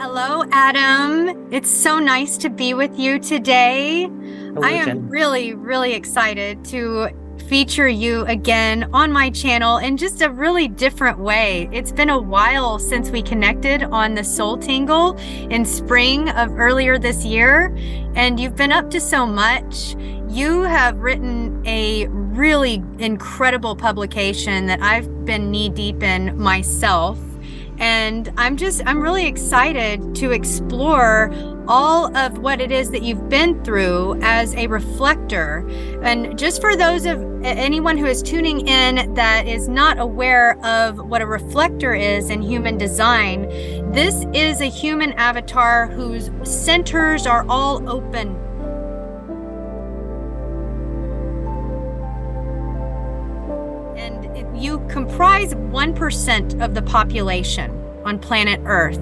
Hello, Adam. It's so nice to be with you today. I Hello, am Jen. really, really excited to feature you again on my channel in just a really different way. It's been a while since we connected on the Soul Tingle in spring of earlier this year, and you've been up to so much. You have written a really incredible publication that I've been knee deep in myself. And I'm really excited to explore all of what it is that you've been through as a reflector. And just for those of anyone who is tuning in that is not aware of what a reflector is in human design, this is a human avatar whose centers are all open. You comprise 1% of the population on planet Earth.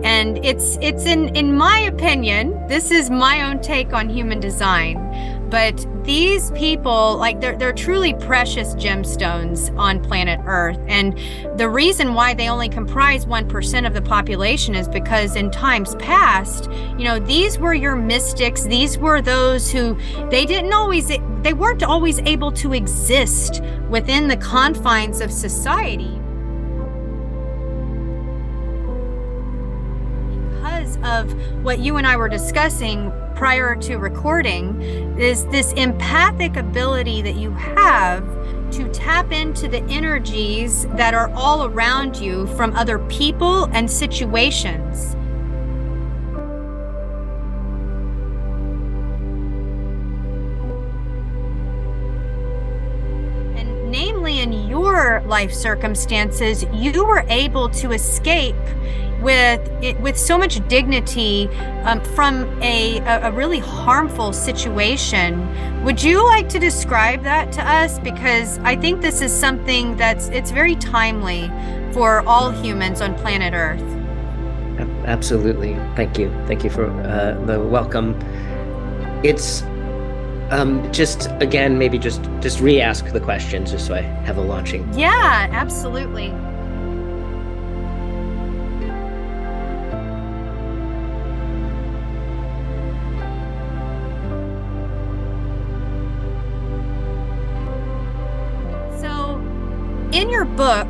And it's in my opinion, this is my own take on human design, but these people, like they're truly precious gemstones on planet Earth. And the reason why they only comprise 1% of the population is because in times past, these were your mystics. These were those who they weren't always able to exist within the confines of society because of what you and I were discussing prior to recording, is this empathic ability that you have to tap into the energies that are all around you from other people and situations. Namely, in your life circumstances, you were able to escape with so much dignity from a really harmful situation. Would you like to describe that to us? Because I think this is something it's very timely for all humans on planet Earth. Absolutely. Thank you. Thank you for the welcome. It's just again, maybe just re-ask the questions just so I have a launching. Yeah, absolutely. So, in your book,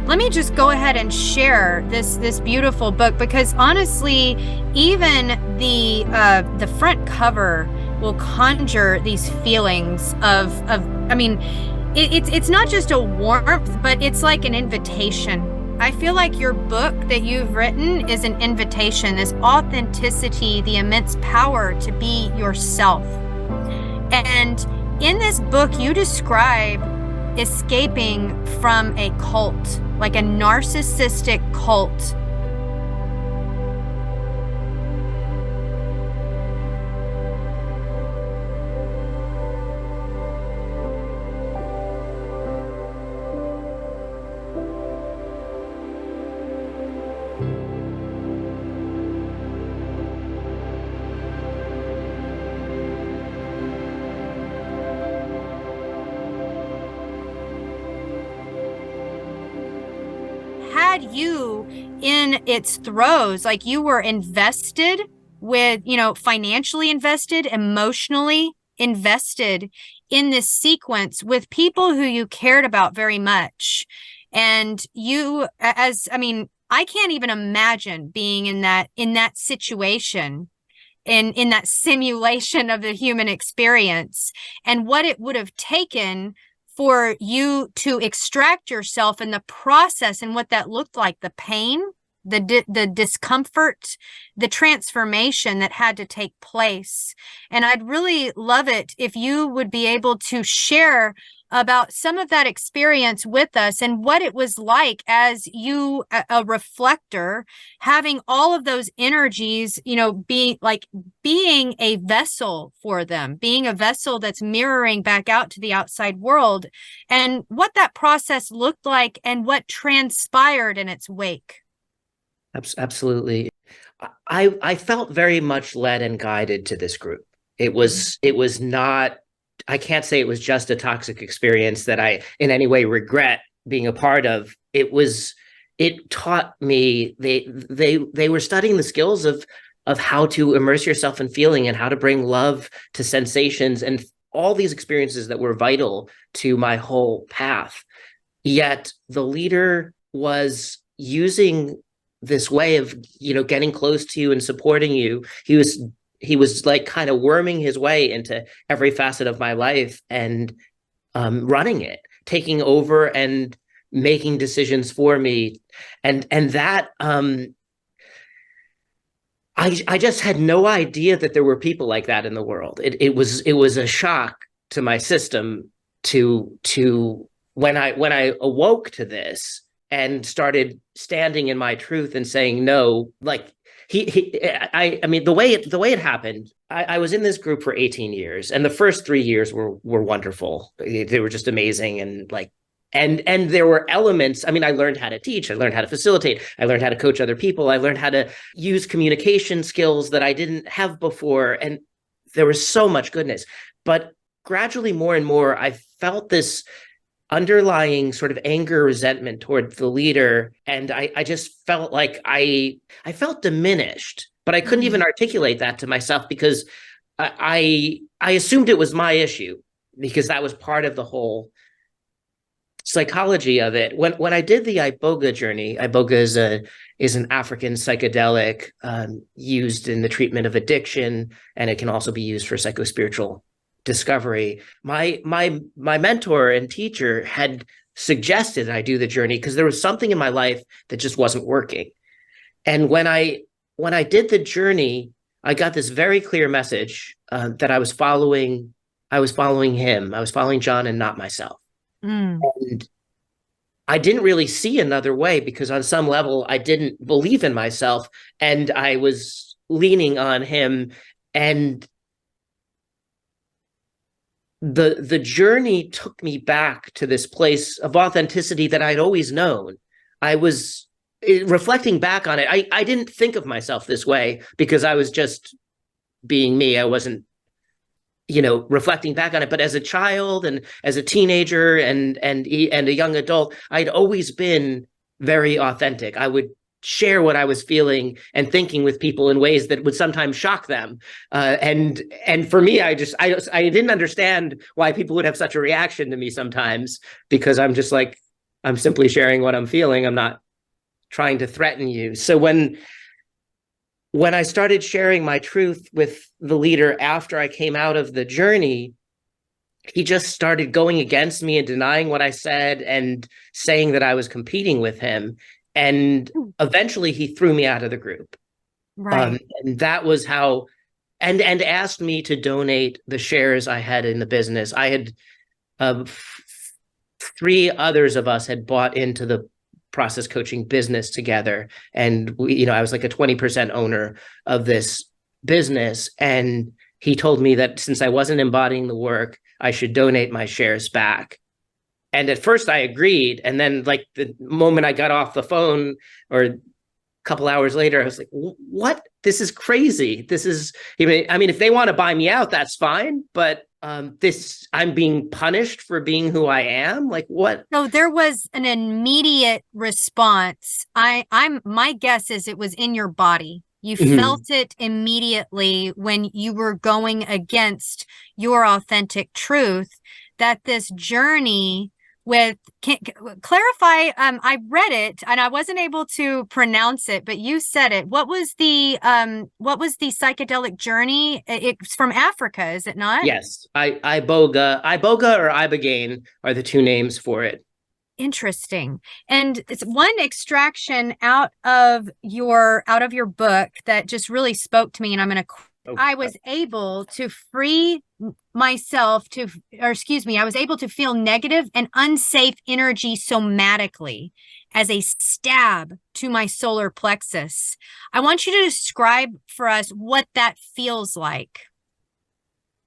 let me just go ahead and share this beautiful book, because honestly, even the front cover will conjure these feelings of it's not just a warmth, but it's like an invitation. I feel like your book that you've written is an invitation, this authenticity, the immense power to be yourself. And in this book, you describe escaping from a cult, like a narcissistic cult. Had you in its throes, like you were invested with, financially invested, emotionally invested in this sequence with people who you cared about very much. And I can't even imagine being in that situation, in that simulation of the human experience, and what it would have taken for you to extract yourself in the process, and what that looked like, the pain, the discomfort, the transformation that had to take place. And I'd really love it if you would be able to share about some of that experience with us, and what it was like as a reflector, having all of those energies, being a vessel for them, being a vessel that's mirroring back out to the outside world, and what that process looked like and what transpired in its wake. Absolutely. I felt very much led and guided to this group. It was not, I can't say it was just a toxic experience that I in any way regret being a part of. It was it taught me, they were studying the skills of how to immerse yourself in feeling and how to bring love to sensations and all these experiences that were vital to my whole path. Yet the leader was using this way of, getting close to you and supporting you. He was like kind of worming his way into every facet of my life and running it, taking over and making decisions for me. And that I just had no idea that there were people like that in the world. It was a shock to my system to when I awoke to this and started standing in my truth and saying no. Like I mean the way it happened, I was in this group for 18 years, and the first 3 years were wonderful. They were just amazing, and like and there were elements. I mean, I learned how to teach, I learned how to facilitate, I learned how to coach other people, I learned how to use communication skills that I didn't have before, and there was so much goodness. But gradually, more and more, I felt this underlying sort of anger, resentment toward the leader. And I just felt like I felt diminished, but I couldn't even articulate that to myself because I assumed it was my issue, because that was part of the whole psychology of it. When I did the Iboga journey, Iboga is an African psychedelic used in the treatment of addiction, and it can also be used for psychospiritual discovery. My mentor and teacher had suggested I do the journey because there was something in my life that just wasn't working. And when I did the journey, I got this very clear message that I was following him. I was following John and not myself. And I didn't really see another way, because on some level I didn't believe in myself and I was leaning on him. And the journey took me back to this place of authenticity that I'd always known. I was reflecting back on it. I didn't think of myself this way because I was just being me. I wasn't, reflecting back on it. But as a child and as a teenager and a young adult, I'd always been very authentic. I would share what I was feeling and thinking with people in ways that would sometimes shock them. And for me, I didn't understand why people would have such a reaction to me sometimes, because I'm just like, I'm simply sharing what I'm feeling. I'm not trying to threaten you. So when I started sharing my truth with the leader after I came out of the journey, he just started going against me and denying what I said and saying that I was competing with him. And eventually he threw me out of the group. Right. And that was how, and asked me to donate the shares I had in the business. I had, 3 others of us had bought into the process coaching business together. And we, I was like a 20% owner of this business. And he told me that since I wasn't embodying the work, I should donate my shares back. And at first I agreed. And then like the moment I got off the phone, or a couple hours later, I was like, what? This is crazy. This is, I mean, if they want to buy me out, that's fine. But I'm being punished for being who I am. Like what? So there was an immediate response. My guess is it was in your body. You felt it immediately when you were going against your authentic truth, that this journey clarify, I read it and I wasn't able to pronounce it, but you said it. What was the psychedelic journey? It's from Africa, is it not? Yes. Iboga or Ibogaine are the 2 names for it. Interesting. And it's one extraction out of your book that just really spoke to me, and I'm going to I was able to free myself I was able to feel negative and unsafe energy somatically as a stab to my solar plexus. I want you to describe for us what that feels like.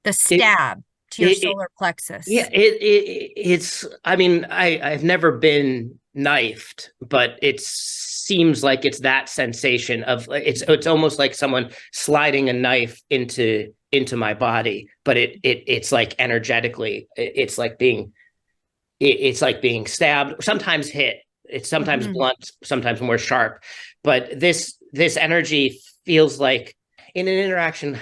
The stab to your solar plexus. Yeah, it's, I mean, I've never been knifed, but it seems like it's that sensation of it's almost like someone sliding a knife into my body, but it's like energetically, it's like being stabbed, sometimes hit. It's sometimes Mhm. blunt, sometimes more sharp, but this energy feels like in an interaction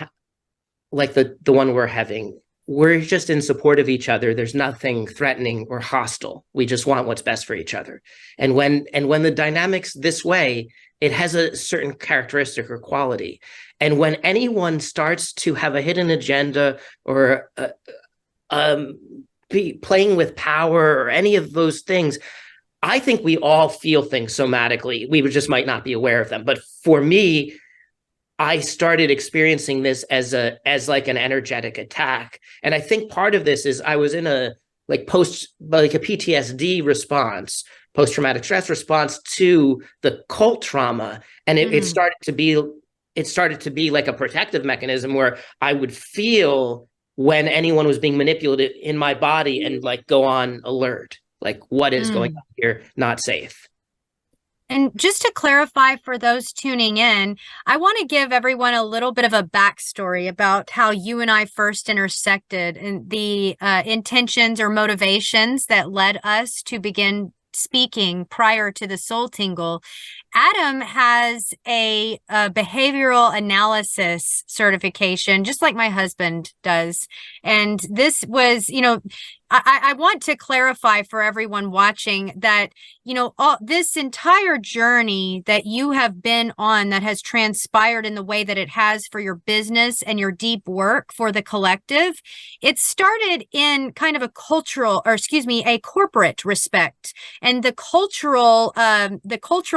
like the one we're having, we're just in support of each other. There's nothing threatening or hostile. We just want what's best for each other. And when the dynamics this way, it has a certain characteristic or quality. And when anyone starts to have a hidden agenda or um, be playing with power or any of those things, I think we all feel things somatically. We just might not be aware of them. But for me, I started experiencing this as like an energetic attack. And I think part of this is I was in a a PTSD response, post traumatic stress response to the cult trauma. And Mm. it started to be like a protective mechanism where I would feel when anyone was being manipulated in my body and like go on alert. Like what is going Mm. on here? Not safe. And just to clarify for those tuning in, I want to give everyone a little bit of a backstory about how you and I first intersected and the intentions or motivations that led us to begin speaking prior to the Soul Tingle. Adam has a behavioral analysis certification, just like my husband does. And this was, I want to clarify for everyone watching that this entire journey that you have been on that has transpired in the way that it has for your business and your deep work for the collective, it started in kind of a a corporate respect. And the cultural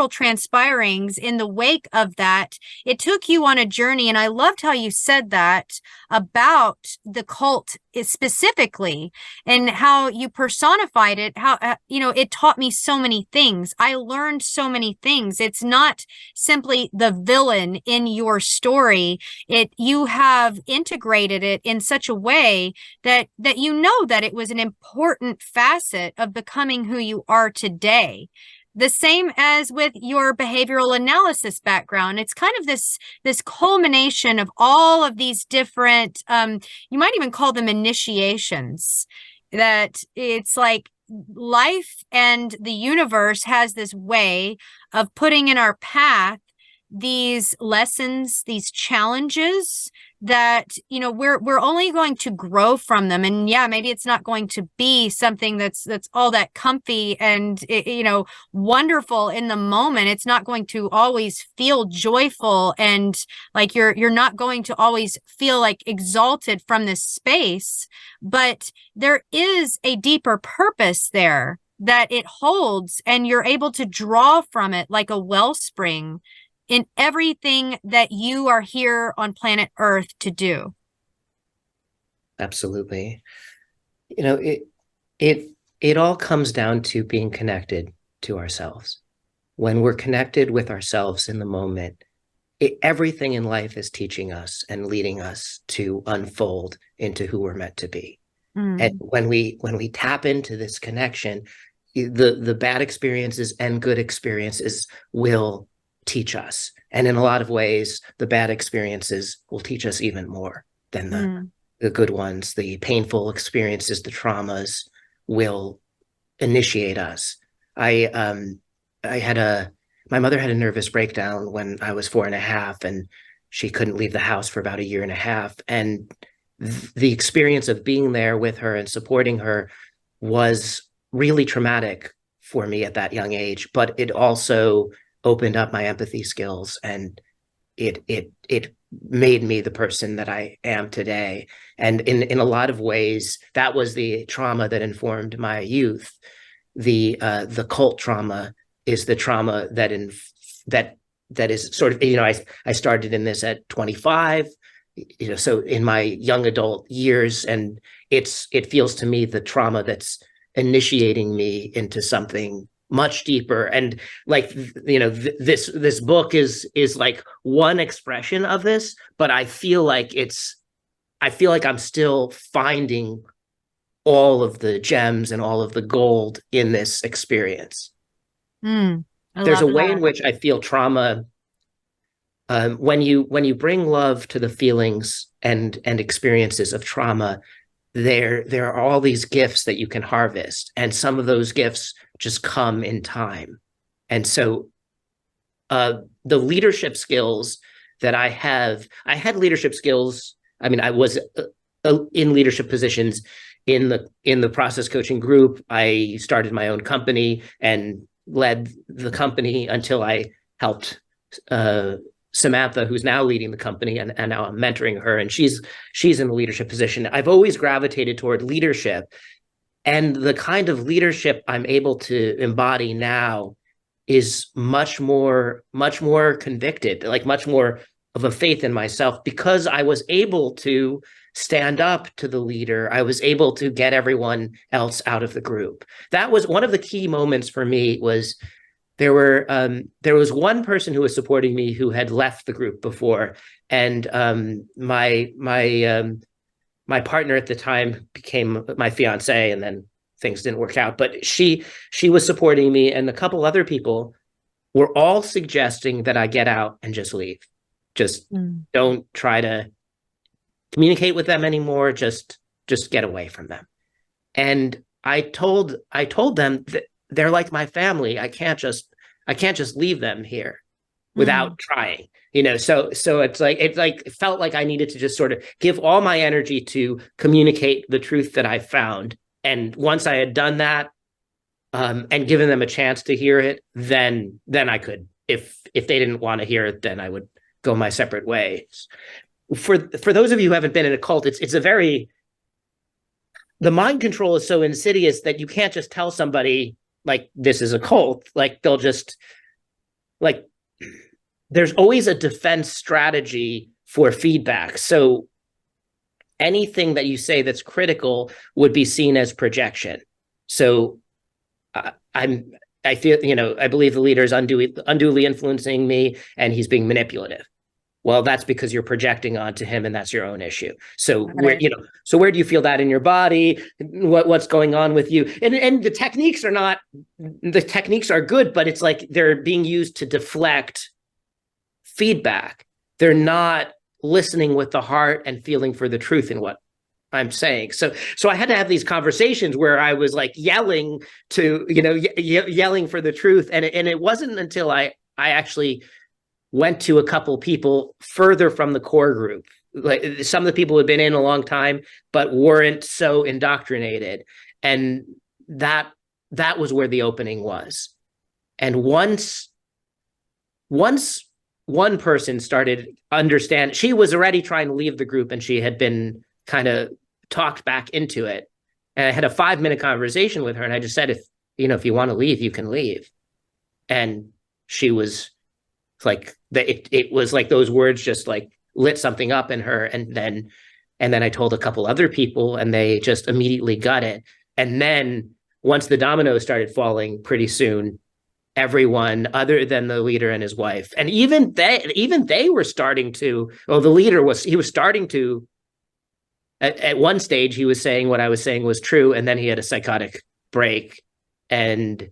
transpirings in the wake of that, it took you on a journey. And I loved how you said that about the cult specifically and how you personified it, how, it taught me so many things. I learned so many things. It's not simply the villain in your story. You have integrated it in such a way that you know that it was an important facet of becoming who you are today. The same as with your behavioral analysis background. It's kind of this culmination of all of these different, you might even call them initiations, that it's like life and the universe has this way of putting in our path these lessons, these challenges that we're only going to grow from them. And yeah, maybe it's not going to be something that's all that comfy and wonderful in the moment. It's not going to always feel joyful, and like you're not going to always feel like exalted from this space, but there is a deeper purpose there that it holds, and you're able to draw from it like a wellspring in everything that you are here on planet Earth to do. Absolutely. It all comes down to being connected to ourselves. When we're connected with ourselves in the moment, everything in life is teaching us and leading us to unfold into who we're meant to be. And when we tap into this connection, the bad experiences and good experiences will teach us. And in a lot of ways, the bad experiences will teach us even more than the good ones. The painful experiences, the traumas will initiate us. My mother had a nervous breakdown when I was 4.5, and she couldn't leave the house for about a year and a half. And the experience of being there with her and supporting her was really traumatic for me at that young age, but it also opened up my empathy skills, and it made me the person that I am today. And in a lot of ways, that was the trauma that informed my youth. The cult trauma is the trauma that is sort of, I started in this at 25, so in my young adult years, and it feels to me the trauma that's initiating me into something much deeper. And like, this book is like one expression of this, but I feel like I'm still finding all of the gems and all of the gold in this experience. There's a way in which I feel trauma, when you bring love to the feelings and experiences of trauma, there are all these gifts that you can harvest, and some of those gifts just come in time. And so the leadership skills that I had leadership skills. I mean, I was in leadership positions in the process coaching group. I started my own company and led the company until I helped Samantha, who's now leading the company, and now I'm mentoring her, and she's in a leadership position. I've always gravitated toward leadership, and the kind of leadership I'm able to embody now is much more convicted, like much more of a faith in myself, because I was able to stand up to the leader. I was able to get everyone else out of the group. That was one of the key moments for me. Was there was one person who was supporting me who had left the group before, and my partner at the time became my fiance, and then things didn't work out. But she was supporting me, and a couple other people were all suggesting that I get out and just leave. Just don't try to communicate with them anymore. Just get away from them. And I told them that they're like my family. I can't just leave them here without trying. So it felt like I needed to just sort of give all my energy to communicate the truth that I found. And once I had done that, and given them a chance to hear it, then I could. If they didn't want to hear it, then I would go my separate ways. For those of you who haven't been in a cult, it's a very, the mind control is so insidious that you can't just tell somebody like this is a cult. Like they'll just, like, there's always a defense strategy for feedback. So anything that you say that's critical would be seen as projection. So I feel, I believe the leader is unduly influencing me, and he's being manipulative. Well, that's because you're projecting onto him, and that's your own issue. So where do you feel that in your body? What's going on with you? And the techniques are good, but it's like they're being used to deflect feedback. They're not listening with the heart and feeling for the truth in what I'm saying. So I had to have these conversations where I was like yelling to, yelling for the truth. And it wasn't until I actually went to a couple people further from the core group. Like some of the people had been in a long time, but weren't so indoctrinated. And that was where the opening was. And once one person started understand, she was already trying to leave the group, and she had been kind of talked back into it. And I had a 5-minute conversation with her, and I just said, if you want to leave, you can leave. And she was like, it was like those words just like lit something up in her. And then I told a couple other people, and they just immediately got it. And then once the dominoes started falling, pretty soon, everyone other than the leader and his wife, and even they were starting to, the leader was starting to, at one stage, he was saying what I was saying was true, and then he had a psychotic break and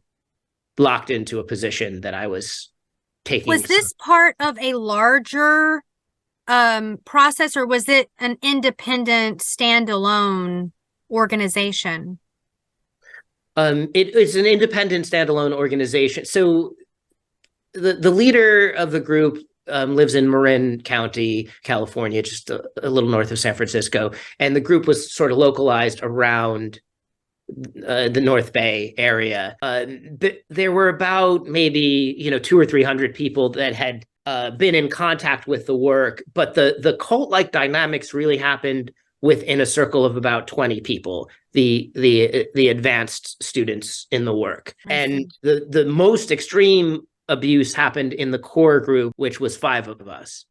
locked into a position that I was taking. Was this part of a larger process, or was it an independent, standalone organization? It's an independent, standalone organization. So the leader of the group lives in Marin County, California, just a little north of San Francisco. And the group was sort of localized around the North Bay area. There were about maybe 200 or 300 people that had been in contact with the work, but the cult-like dynamics really happened within a circle of about 20 people, the advanced students in the work. And the most extreme abuse happened in the core group, which was 5 of us.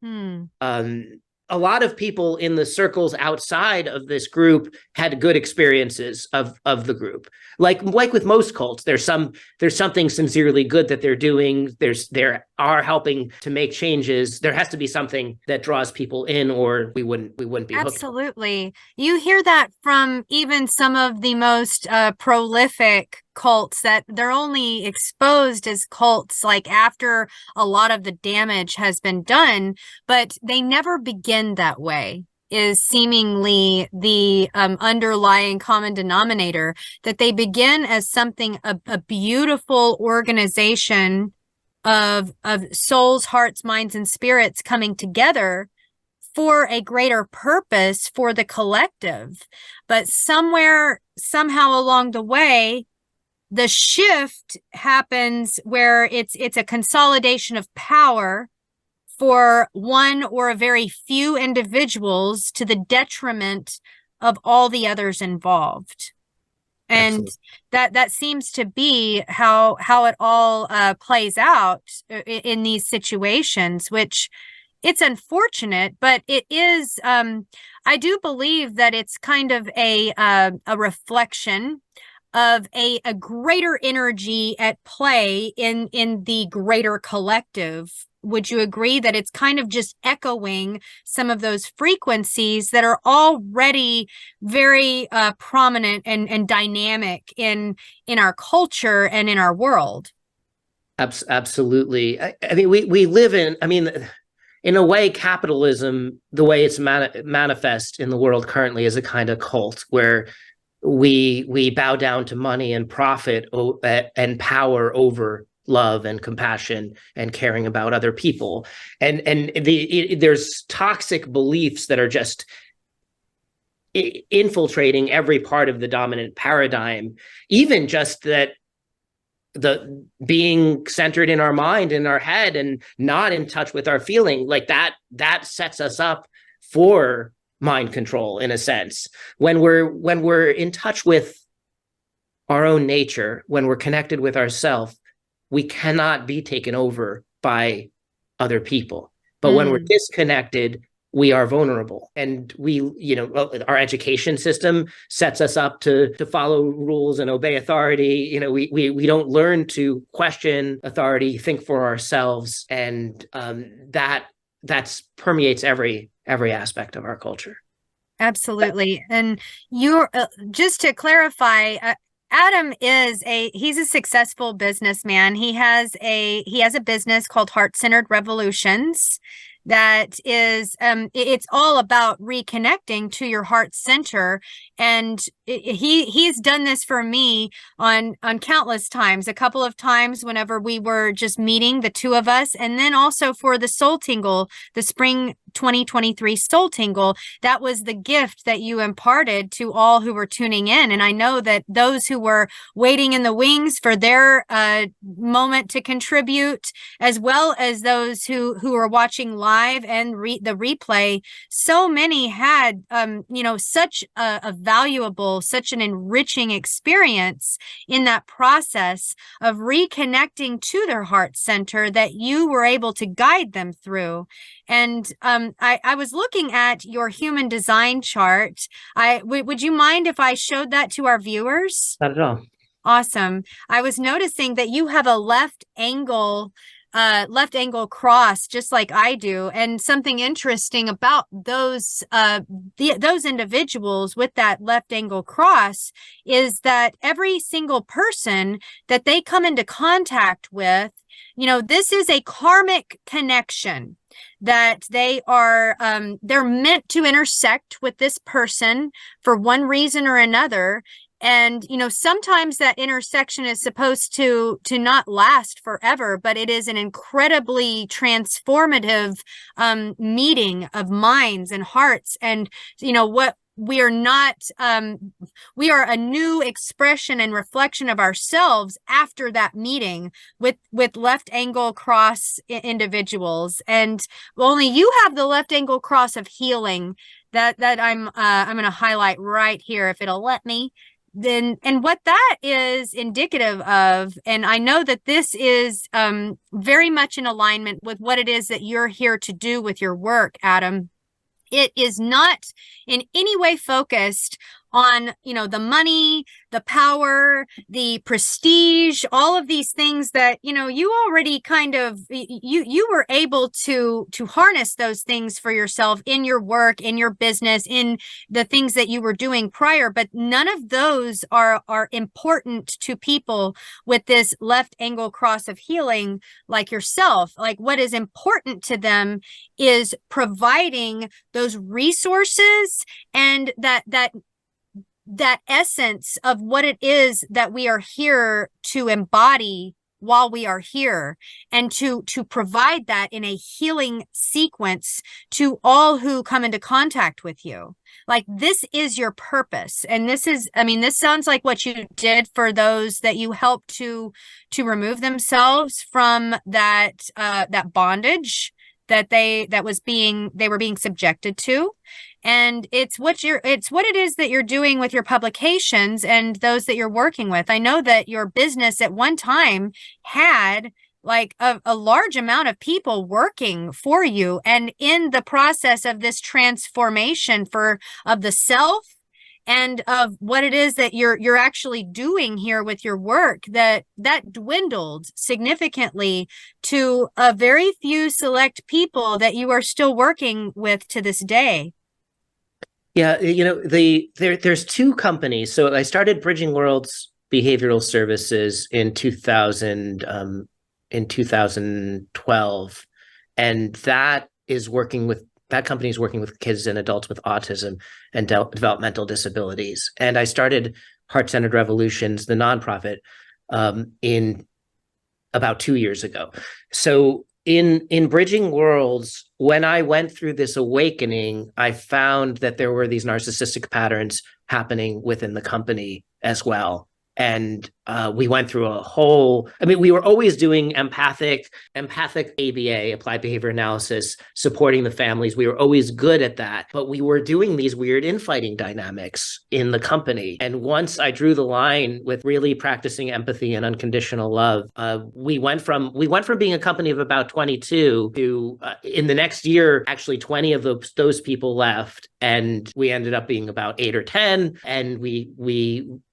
A lot of people in the circles outside of this group had good experiences of the group. Like with most cults, there's something sincerely good that they're doing. They are helping to make changes. There has to be something that draws people in, or we wouldn't be hooked. Absolutely. You hear that from even some of the most prolific cults, that they're only exposed as cults like after a lot of the damage has been done, but they never begin that way. is seemingly the underlying common denominator, that they begin as something, a beautiful organization of souls, hearts, minds, and spirits coming together for a greater purpose for the collective. But somewhere, somehow along the way, the shift happens where it's a consolidation of power for one or a very few individuals to the detriment of all the others involved. And Absolutely. that seems to be how it all plays out in these situations, which it's unfortunate, but it is, I do believe that it's kind of a reflection of a greater energy at play in the greater collective. Would you agree that it's kind of just echoing some of those frequencies that are already very prominent and dynamic in our culture and in our world? Absolutely. I mean, we live in, I mean, in a way, capitalism, the way it's manifest in the world currently, is a kind of cult where we bow down to money and profit and power over love and compassion and caring about other people. And there's toxic beliefs that are just infiltrating every part of the dominant paradigm, even just that the being centered in our mind, in our head, and not in touch with our feeling, like that sets us up for mind control, in a sense. When we're in touch with our own nature, when we're connected with ourself, we cannot be taken over by other people. But when we're disconnected, we are vulnerable. And our education system sets us up to follow rules and obey authority. We don't learn to question authority, think for ourselves. And that permeates every aspect of our culture. Absolutely. And you're just to clarify, Adam he's a successful businessman. He has a business called Heart-Centered Revolutions that is it's all about reconnecting to your heart center. And he's done this for me on countless times, a couple of times whenever we were just meeting, the two of us, and then also for the Soul Tingle, the spring 2023 Soul Tingle. That was the gift that you imparted to all who were tuning in. And I know that those who were waiting in the wings for their moment to contribute, as well as those who are watching live and the replay, so many had such a valuable, such an enriching experience in that process of reconnecting to their heart center that you were able to guide them through. And I was looking at your human design chart. Would you mind if I showed that to our viewers? Not at all. Awesome. I was noticing that you have a left angle cross, just like I do. And something interesting about those individuals with that left angle cross is that every single person that they come into contact with, this is a karmic connection that they're meant to intersect with this person for one reason or another. And, sometimes that intersection is supposed to not last forever, but it is an incredibly transformative meeting of minds and hearts. And, what we are not, we are a new expression and reflection of ourselves after that meeting with left angle cross individuals. And only you have the left angle cross of healing that I'm going to highlight right here, if it'll let me. And what that is indicative of, and I know that this is very much in alignment with what it is that you're here to do with your work, Adam. It is not in any way focused on, the money, the power, the prestige, all of these things that, you already kind of, you were able to harness those things for yourself in your work, in your business, in the things that you were doing prior, but none of those are important to people with this left angle cross of healing like yourself. Like, what is important to them is providing those resources and that essence of what it is that we are here to embody while we are here, and to provide that in a healing sequence to all who come into contact with you. Like, this is your purpose. And this sounds like what you did for those that you helped to remove themselves from that bondage that they were being subjected to. And it's what it is that you're doing with your publications and those that you're working with. I know that your business at one time had like a large amount of people working for you, and in the process of this transformation of the self and of what it is that you're actually doing here with your work, that dwindled significantly to a very few select people that you are still working with to this day. Yeah, there's two companies. So I started Bridging Worlds Behavioral Services in 2012, and that company is working with kids and adults with autism and developmental disabilities. And I started Heart-Centered Revolutions, the nonprofit, in about 2 years ago. So in Bridging Worlds, when I went through this awakening, I found that there were these narcissistic patterns happening within the company as well. And we went through we were always doing empathic ABA, applied behavior analysis, supporting the families. We were always good at that, but we were doing these weird infighting dynamics in the company. And once I drew the line with really practicing empathy and unconditional love, we went from being a company of about 22 to in the next year, actually 20 of those people left, and we ended up being about 8 or 10, and we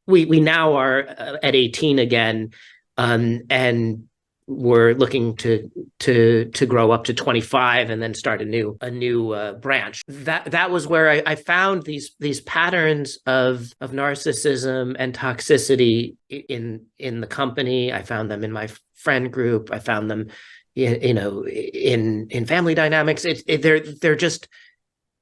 now are at 18 again, and we're looking to grow up to 25 and then start a new branch. That was where I found these patterns of narcissism and toxicity in the company. I found them in my friend group. I found them, in family dynamics. They're just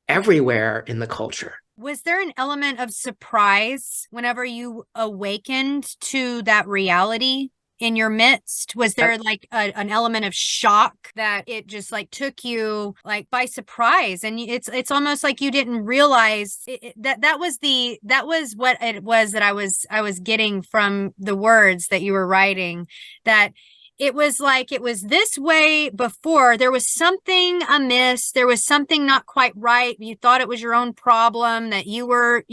everywhere in the culture. Was there an element of surprise whenever you awakened to that reality in your midst? Was there like an element of shock that it just like took you like by surprise? And it's almost like you didn't realize that was what it was that I was getting from the words that you were writing, that it was like it was this way before. There was something amiss. There was something not quite right. You thought it was your own problem that you were,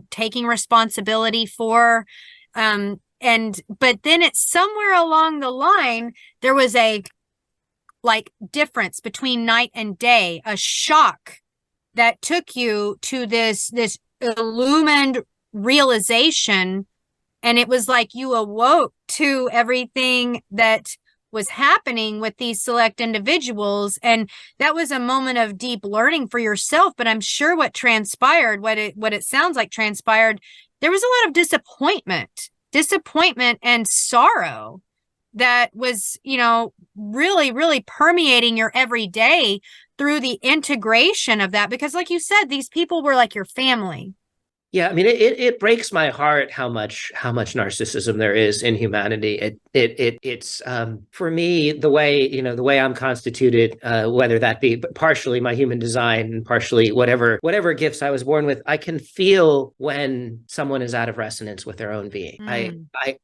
taking responsibility for. But then it's somewhere along the line, there was a like difference between night and day, a shock that took you to this illumined realization. And it was like you awoke to everything that was happening with these select individuals. And that was a moment of deep learning for yourself. But I'm sure what transpired, what it sounds like transpired, there was a lot of disappointment and sorrow that was, really, really permeating your everyday through the integration of that. Because like you said, these people were like your family. Yeah, I mean, it breaks my heart how much narcissism there is in humanity. It's for me, the way I'm constituted, whether that be partially my human design and partially whatever gifts I was born with, I can feel when someone is out of resonance with their own being.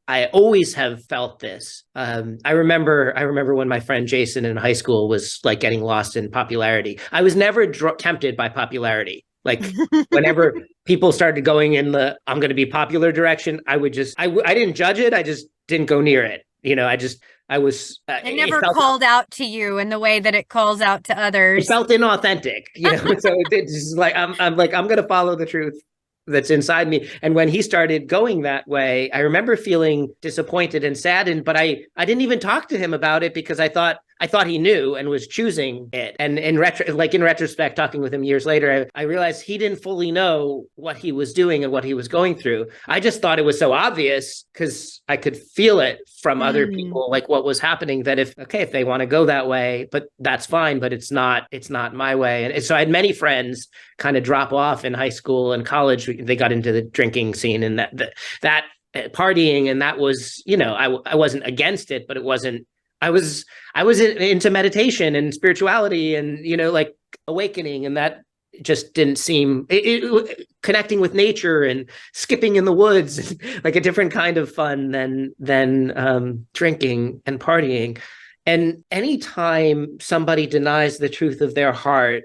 I always have felt this. I remember when my friend Jason in high school was like getting lost in popularity. I was never tempted by popularity. Like whenever people started going in the I'm going to be popular direction, I didn't judge it. I just didn't go near it. It never called out to you in the way that it calls out to others. It felt inauthentic, so it's just like I'm going to follow the truth that's inside me. And when he started going that way, I remember feeling disappointed and saddened, but I didn't even talk to him about it because I thought he knew and was choosing it. And in retrospect, talking with him years later, I realized he didn't fully know what he was doing and what he was going through. I just thought it was so obvious because I could feel it from other people, like what was happening, that if they want to go that way, but that's fine, but it's not my way. And so I had many friends kind of drop off in high school and college. They got into the drinking scene and that partying. And that was, I wasn't against it, but it wasn't, I was into meditation and spirituality and, like awakening. And that just didn't seem connecting with nature and skipping in the woods, like a different kind of fun than drinking and partying. And anytime somebody denies the truth of their heart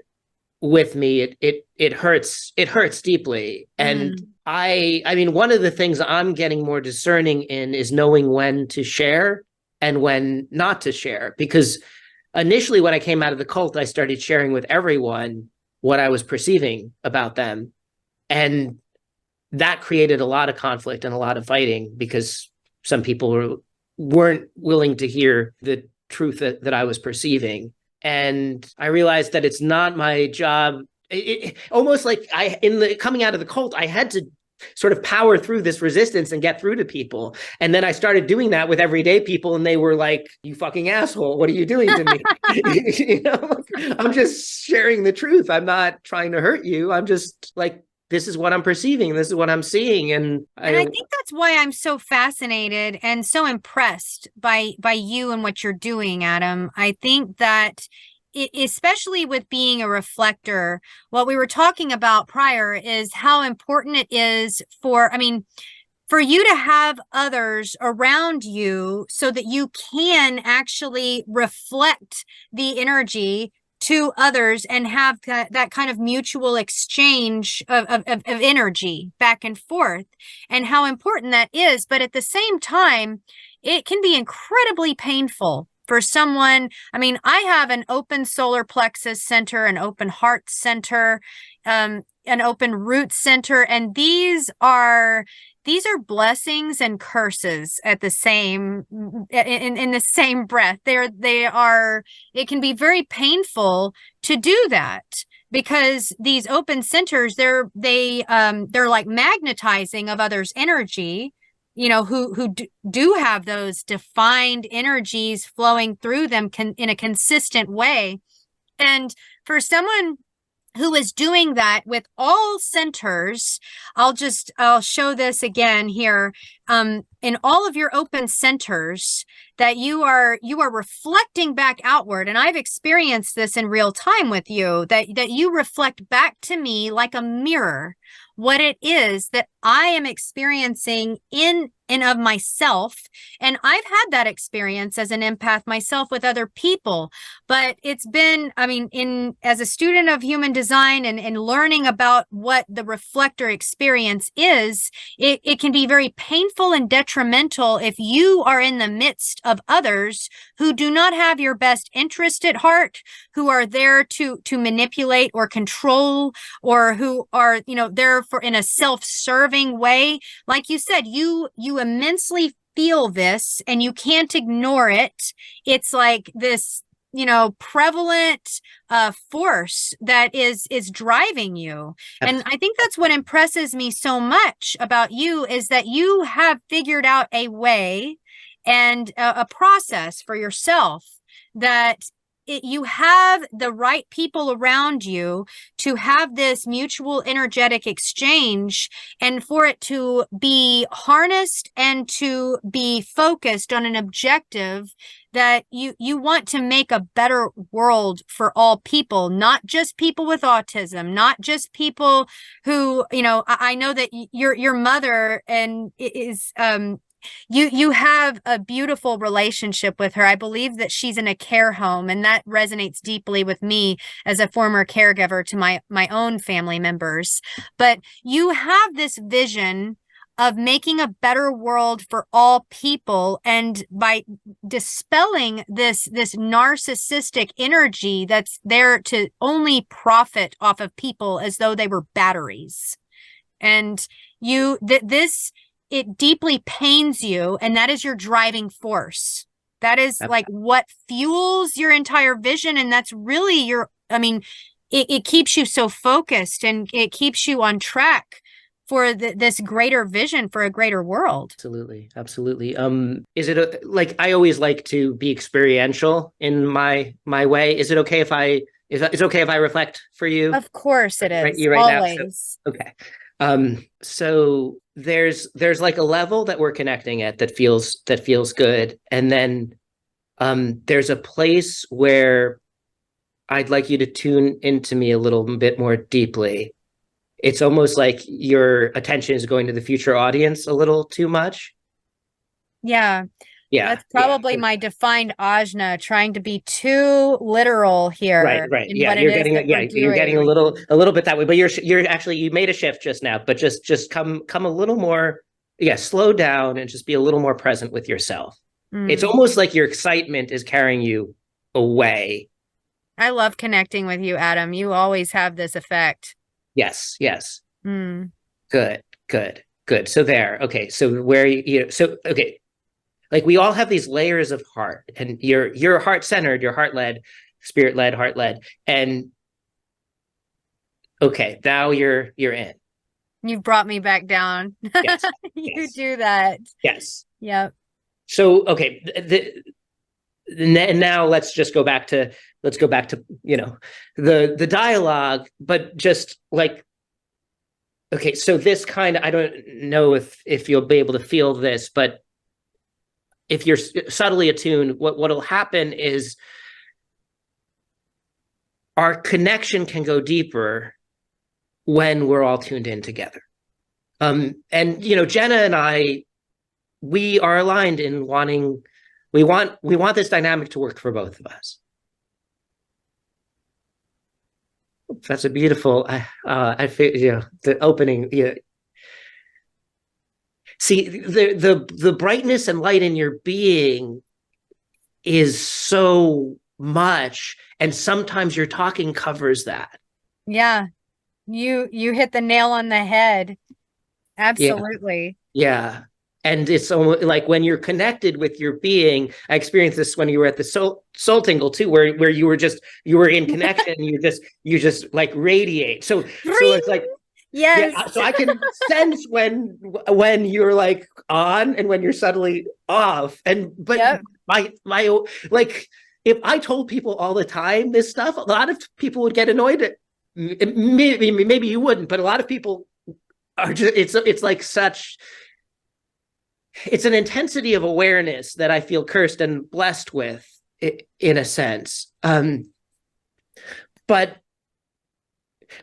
with me, it hurts deeply. And I mean, one of the things I'm getting more discerning in is knowing when to share and when not to share. Because initially when I came out of the cult, I started sharing with everyone what I was perceiving about them. And that created a lot of conflict and a lot of fighting because some people weren't willing to hear the truth that I was perceiving. And I realized that it's not my job. Almost like coming out of the cult, I had to sort of power through this resistance and get through to people. And then I started doing that with everyday people, and they were like, "You fucking asshole, what are you doing to me?" I'm just sharing the truth. I'm not trying to hurt you. I'm just like, this is what I'm perceiving. This is what I'm seeing. And I think that's why I'm so fascinated and so impressed by you and what you're doing, Adam. I think that especially with being a reflector, what we were talking about prior is how important it is for you to have others around you so that you can actually reflect the energy to others and have that kind of mutual exchange of energy back and forth, and how important that is. But at the same time, it can be incredibly painful for someone. I mean, I have an open solar plexus center, an open heart center, an open root center, and these are blessings and curses at the same in the same breath. It can be very painful to do that because these open centers, they're like magnetizing of others' energy, who do have those defined energies flowing through them in a consistent way. And for someone who is doing that with all centers, I'll show this again here. In all of your open centers, that you are reflecting back outward. And I've experienced this in real time with you, that you reflect back to me like a mirror what it is that I am experiencing in and of myself. And I've had that experience as an empath myself with other people, but it's been, as a student of human design and learning about what the reflector experience is, it can be very painful and detrimental if you are in the midst of others who do not have your best interest at heart, who are there to manipulate or control, or who are, there for in a self-serving way. Like you said, you immensely feel this and you can't ignore it. It's like this, prevalent force that is driving you. And I think that's what impresses me so much about you, is that you have figured out a way and a process for yourself that you have the right people around you to have this mutual energetic exchange, and for it to be harnessed and to be focused on an objective that you want to make a better world for all people, not just people with autism, not just people who, I know that your mother and is, you have a beautiful relationship with her. I believe that she's in a care home, and that resonates deeply with me as a former caregiver to my own family members. But you have this vision of making a better world for all people, and by dispelling this narcissistic energy that's there to only profit off of people as though they were batteries. And this, it deeply pains you, and that is your driving force. That is like what fuels your entire vision. And that's really it keeps you so focused, and it keeps you on track for this greater vision for a greater world. Absolutely. Absolutely. Is it like, I always like to be experiential in my way. Is it okay if it's okay if I reflect for you? Of course it is. Right, you right always. now. So, okay. So there's like a level that we're connecting at that feels good. And then there's a place where I'd like you to tune into me a little bit more deeply. It's almost like your attention is going to the future audience a little too much. Yeah. Yeah. That's probably my defined ajna trying to be too literal here. Right. Yeah. You're getting a little bit that way, but you're actually, you made a shift just now, but just come a little more, slow down and just be a little more present with yourself. It's almost like your excitement is carrying you away. I love connecting with you, Adam. You always have this effect. Yes. Good. So there. Okay. So okay. Like we all have these layers of heart, and you're heart-centered, you're heart-led, spirit-led, heart-led. And okay, now you're in. You've brought me back down. Yes. You do that. Yes. Yep. So okay, now let's go back to the dialogue, but just like, okay, so this kind of, I don't know if you'll be able to feel this, but if you're subtly attuned, what'll happen is our connection can go deeper when we're all tuned in together. And Jenna and I, we are aligned in wanting, we want this dynamic to work for both of us. That's a beautiful, I feel, the opening, see, the brightness and light in your being is so much, and sometimes your talking covers that. Yeah. You hit the nail on the head. Absolutely. Yeah. And it's almost like when you're connected with your being. I experienced this when you were at the soul tingle too, where you were in connection. you just like radiate. So it's like, yes. Yeah, so I can sense when you're like on and when you're suddenly off. But yep. my like, if I told people all the time this stuff, a lot of people would get annoyed. Maybe you wouldn't, but a lot of people are just, it's like such, it's an intensity of awareness that I feel cursed and blessed with, in a sense. But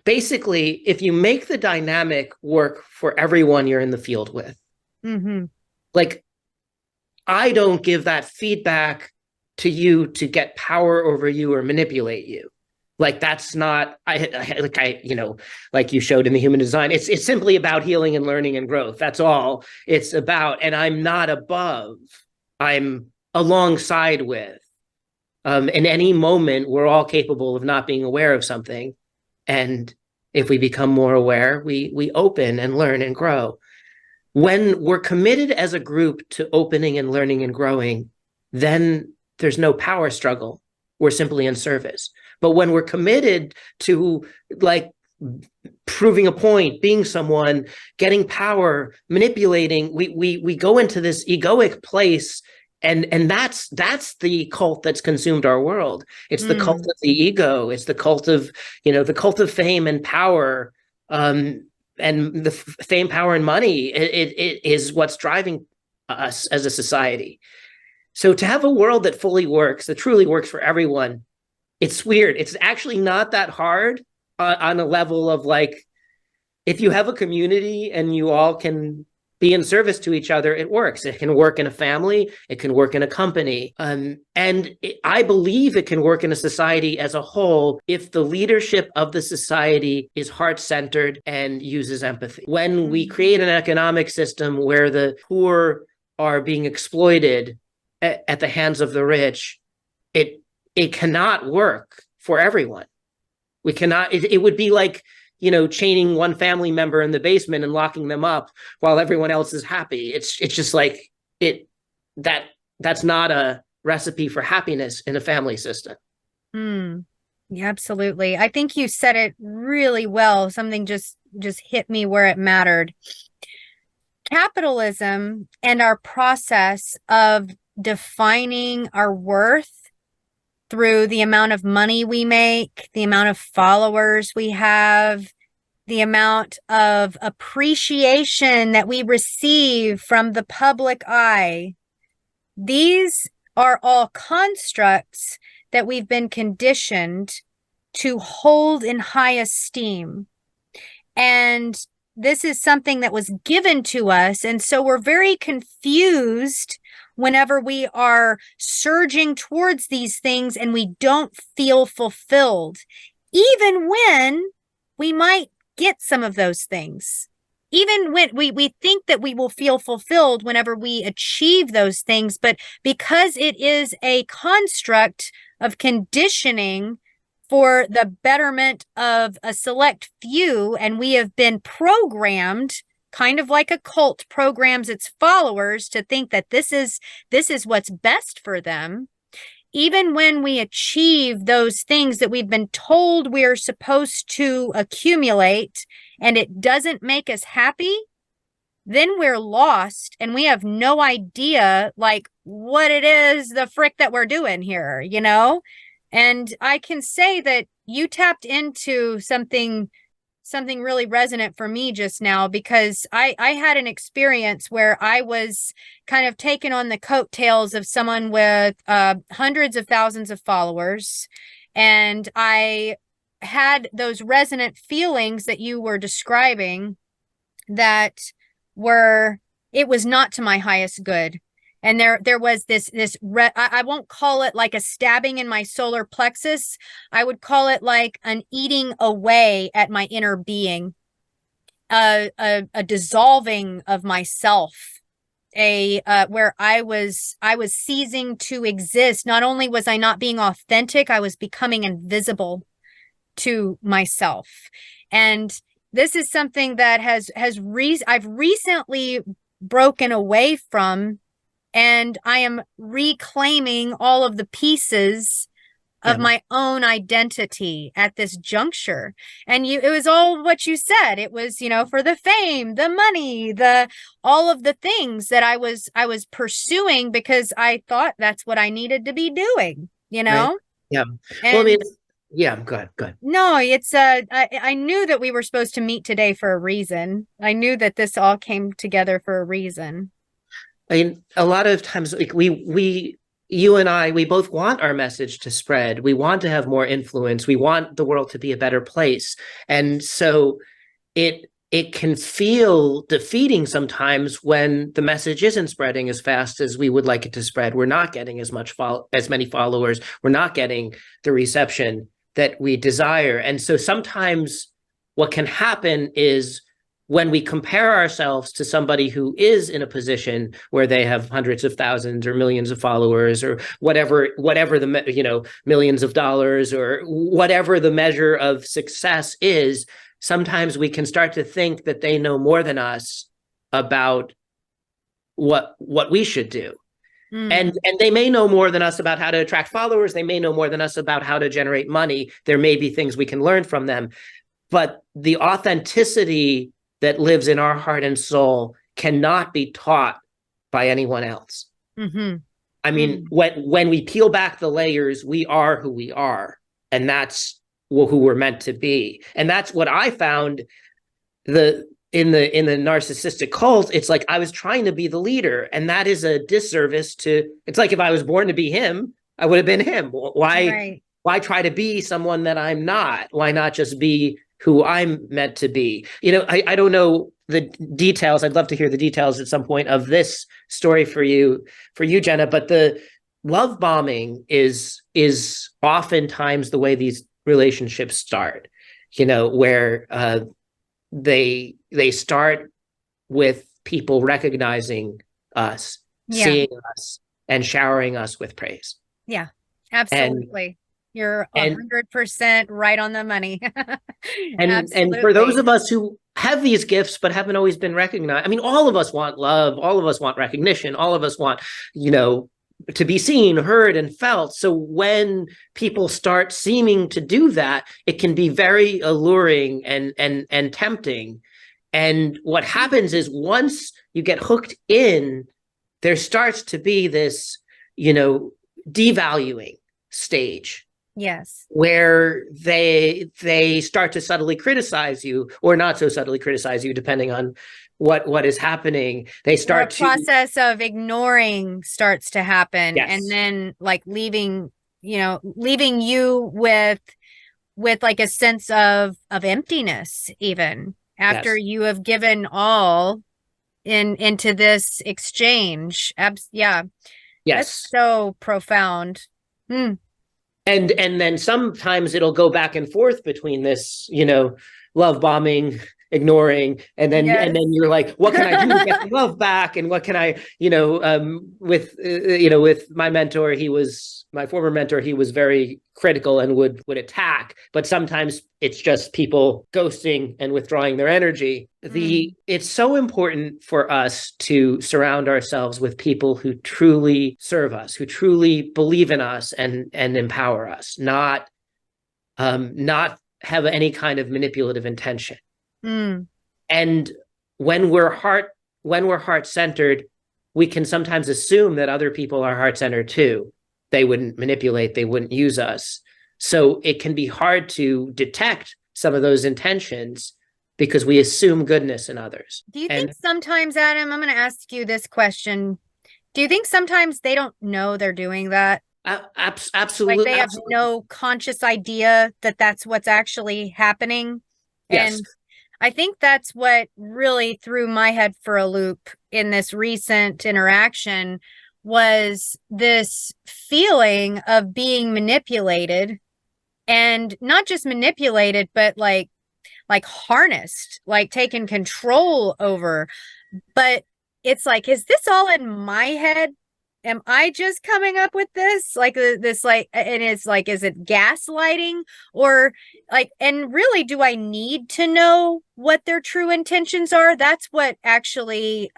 basically, if you make the dynamic work for everyone you're in the field with, like, I don't give that feedback to you to get power over you or manipulate you. Like, that's not, like you showed in the human design, it's simply about healing and learning and growth. That's all it's about. And I'm not above, I'm alongside with. In any moment, we're all capable of not being aware of something. And if we become more aware, we open and learn and grow. When we're committed as a group to opening and learning and growing, then there's no power struggle. We're simply in service. But when we're committed to, like, proving a point, being someone, getting power, manipulating, we go into this egoic place. And that's the cult that's consumed our world. It's the cult of the ego. It's the cult of, the cult of fame and power, and the fame, power, and money. It is what's driving us as a society. So to have a world that fully works, that truly works for everyone, it's weird. It's actually not that hard on a level of, like, if you have a community and you all can be in service to each other, it works. It can work in a family. It can work in a company. I believe it can work in a society as a whole if the leadership of the society is heart-centered and uses empathy. When we create an economic system where the poor are being exploited at the hands of the rich, it cannot work for everyone. We cannot, it would be like, chaining one family member in the basement and locking them up while everyone else is happy. It's just like that's not a recipe for happiness in a family system. Yeah, absolutely. I think you said it really well. Something just hit me where it mattered. Capitalism and our process of defining our worth through the amount of money we make, the amount of followers we have, the amount of appreciation that we receive from the public eye. These are all constructs that we've been conditioned to hold in high esteem. And this is something that was given to us. And so we're very confused whenever we are surging towards these things and we don't feel fulfilled, even when we might get some of those things. Even when we think that we will feel fulfilled whenever we achieve those things, but because it is a construct of conditioning for the betterment of a select few, and we have been programmed, kind of like a cult programs its followers to think that this is what's best for them. Even when we achieve those things that we've been told we're supposed to accumulate and it doesn't make us happy, then we're lost and we have no idea like what it is the frick that we're doing here, And I can say that you tapped into something really resonant for me just now, because I had an experience where I was kind of taken on the coattails of someone with hundreds of thousands of followers. And I had those resonant feelings that you were describing that it was not to my highest good. And there was I won't call it like a stabbing in my solar plexus. I would call it like an eating away at my inner being, a dissolving of myself, where I was ceasing to exist. Not only was I not being authentic, I was becoming invisible to myself. And this is something that I've recently broken away from. And I am reclaiming all of the pieces of my own identity at this juncture. And it was all what you said. It was, for the fame, the money, all of the things that I was pursuing because I thought that's what I needed to be doing, Right. Yeah. And, go ahead. No, it's I knew that we were supposed to meet today for a reason. I knew that this all came together for a reason. I mean, a lot of times, like you and I, we both want our message to spread. We want to have more influence. We want the world to be a better place. And so it can feel defeating sometimes when the message isn't spreading as fast as we would like it to spread. We're not getting as many followers. We're not getting the reception that we desire. And so sometimes what can happen is when we compare ourselves to somebody who is in a position where they have hundreds of thousands or millions of followers or whatever the millions of dollars or whatever the measure of success is, sometimes we can start to think that they know more than us about what we should do. And they may know more than us about how to attract followers. They may know more than us about how to generate money. There may be things we can learn from them, but the authenticity that lives in our heart and soul cannot be taught by anyone else. I mean, when we peel back the layers, we are who we are, and that's who we're meant to be. And that's what I found in the narcissistic cult. It's like I was trying to be the leader, and that is a disservice to. It's like if I was born to be him, I would have been him. Why try to be someone that I'm not? Why not just be who I'm meant to be? I don't know the details. I'd love to hear the details at some point of this story for you, Jenna. But the love bombing is oftentimes the way these relationships start. Where they start with people recognizing us, seeing us, and showering us with praise. Yeah, absolutely. You're And 100% right on the money. and for those Absolutely. of us who have these gifts but haven't always been recognized, I mean, all of us want love, all of us want recognition, all of us want, you know, to be seen, heard, and felt. So when people start seeming to do that, it can be very alluring and tempting. And what happens is once you get hooked in, there starts to be this, you know, devaluing stage Yes. where they start to subtly criticize you or not so subtly criticize you, depending on what is happening. They Or a start to process of ignoring starts to happen, and yes, then like leaving you with like a sense of emptiness, even after yes, you have given all into this exchange. Yeah, that's yes. so profound. Hmm. And then sometimes it'll go back and forth between this, you know, love bombing, ignoring, and Yes. then you're like, what can I do to get the love back? And what can I, you know, you know, with my mentor, my former mentor, he was very critical and would attack, but sometimes it's just people ghosting and withdrawing their energy. Mm. It's so important for us to surround ourselves with people who truly serve us, who truly believe in us and empower us, not have any kind of manipulative intention. Mm. And when we're heart centered, we can sometimes assume that other people are heart centered too. They wouldn't manipulate, they wouldn't use us. So it can be hard to detect some of those intentions because we assume goodness in others. Do you think And sometimes, Adam, I'm going to ask you this question. Do you think sometimes they don't know they're doing that? Like absolutely, they have absolutely, no conscious idea that that's what's actually happening? yes, And I think that's what really threw my head for a loop in this recent interaction was this feeling of being manipulated, and not just manipulated, but like harnessed, like taken control over. But it's like, is this all in my head? Am I just coming up with this? Like this, like, and it's like, is it gaslighting? Or like, and really, do I need to know what their true intentions are? That's what actually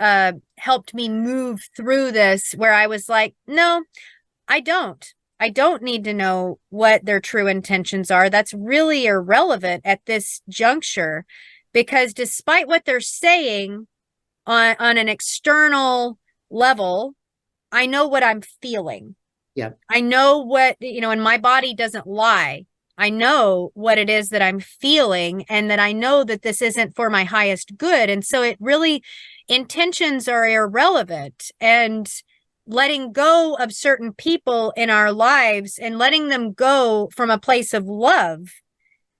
helped me move through this, where I was like, no, I don't. I don't need to know what their true intentions are. That's really irrelevant at this juncture, because despite what they're saying on an external level, I know what I'm feeling. yeah, I know what, and my body doesn't lie. I know what it is that I'm feeling, and that I know that this isn't for my highest good. And so it really, intentions are irrelevant. And letting go of certain people in our lives and letting them go from a place of love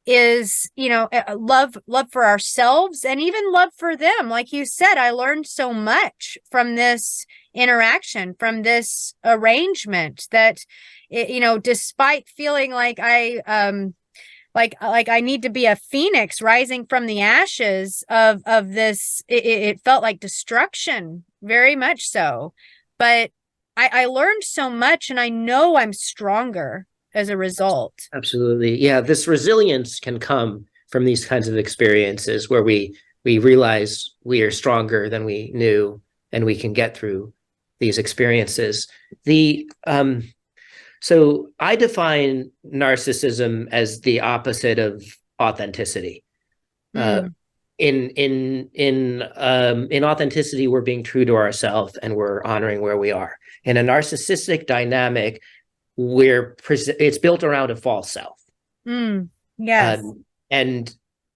is, love for ourselves and even love for them. Like you said, I learned so much from this interaction, from this arrangement, that despite feeling like I need to be a phoenix rising from the ashes of this, it felt like destruction, very much so. But I learned so much, and I know I'm stronger as a result. absolutely. Yeah, this resilience can come from these kinds of experiences where we realize we are stronger than we knew and we can get through these experiences. The So I define narcissism as the opposite of authenticity. Uh, Mm. in authenticity, we're being true to ourselves and we're honoring where we are. In a narcissistic dynamic, it's built around a false self. Mm. Yes.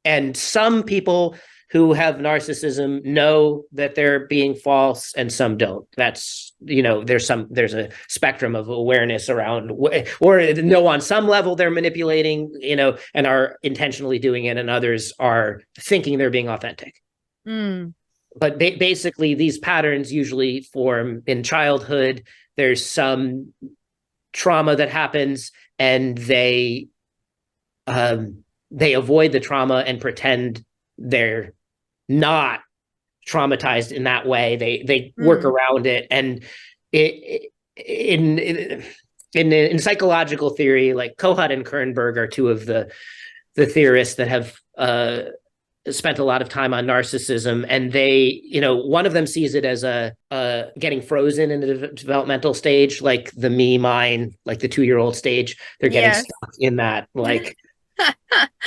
And some people who have narcissism know that they're being false, and some don't. That's, there's a spectrum of awareness around, or know on some level they're manipulating, and are intentionally doing it, and others are thinking they're being authentic. Mm. But basically, these patterns usually form in childhood. There's some trauma that happens, and they avoid the trauma and pretend they're not traumatized in that way. They work Mm. around it, and it in psychological theory, like Kohut and Kernberg are two of the theorists that have spent a lot of time on narcissism, and they, one of them sees it as a getting frozen in the developmental stage, like the me, mine, like the 2-year-old stage. They're getting Yes. stuck in that like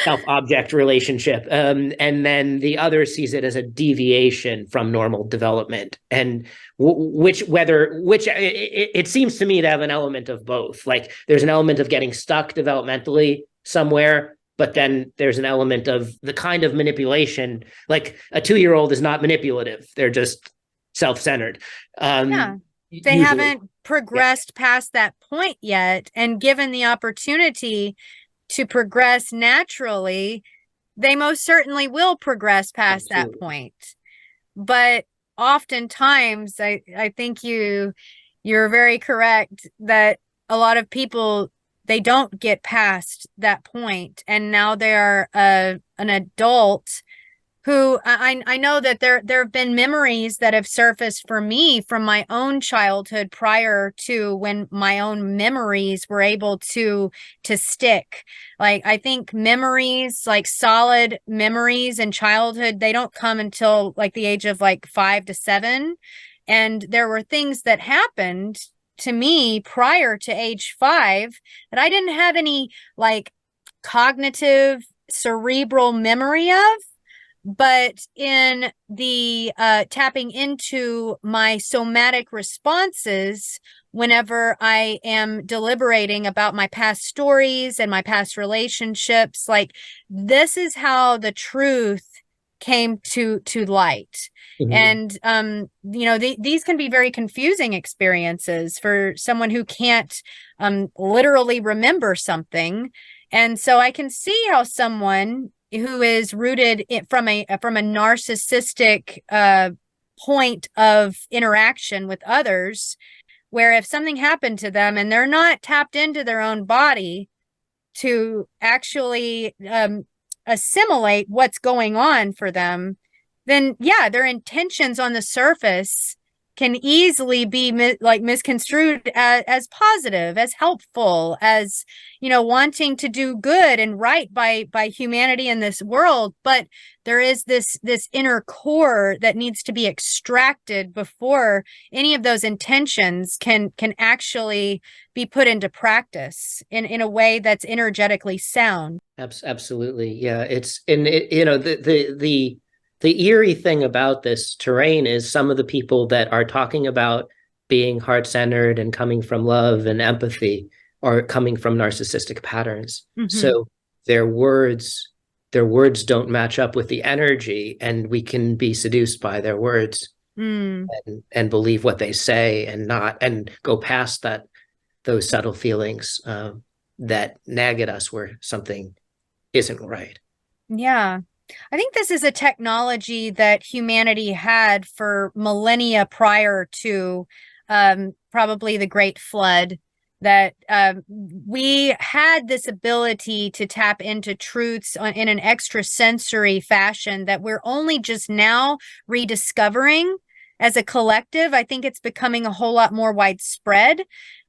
self-object relationship, and then the other sees it as a deviation from normal development, and which it seems to me to have an element of both. Like there's an element of getting stuck developmentally somewhere, but then there's an element of the kind of manipulation, like a 2-year-old is not manipulative. They're just self-centered. Yeah. They Usually. haven't progressed past that point yet. And given the opportunity to progress naturally, they most certainly will progress past Absolutely. that point. But oftentimes, I think you're very correct that a lot of people, they don't get past that point, and now they're an adult who I know that there have been memories that have surfaced for me from my own childhood prior to when my own memories were able to stick. Like I think memories, like solid memories in childhood, they don't come until like the age of like 5 to 7. And there were things that happened to me prior to age 5 that I didn't have any like cognitive cerebral memory of. But in the tapping into my somatic responses, whenever I am deliberating about my past stories and my past relationships, like this is how the truth came to light. Mm-hmm. And these can be very confusing experiences for someone who can't literally remember something. And so I can see how someone who is rooted from a narcissistic point of interaction with others, where if something happened to them and they're not tapped into their own body to actually assimilate what's going on for them, then yeah, their intentions on the surface can easily be misconstrued as positive, as helpful, as wanting to do good and right by humanity in this world. But there is this inner core that needs to be extracted before any of those intentions can actually be put into practice in a way that's energetically sound. Absolutely, yeah. It's in it, the eerie thing about this terrain is some of the people that are talking about being heart-centered and coming from love and empathy are coming from narcissistic patterns. Mm-hmm. So their words don't match up with the energy, and we can be seduced by their words and believe what they say and go past those subtle feelings that nag at us where something isn't right. Yeah. I think this is a technology that humanity had for millennia prior to probably the Great Flood, that we had this ability to tap into truths in an extrasensory fashion that we're only just now rediscovering as a collective. I think it's becoming a whole lot more widespread.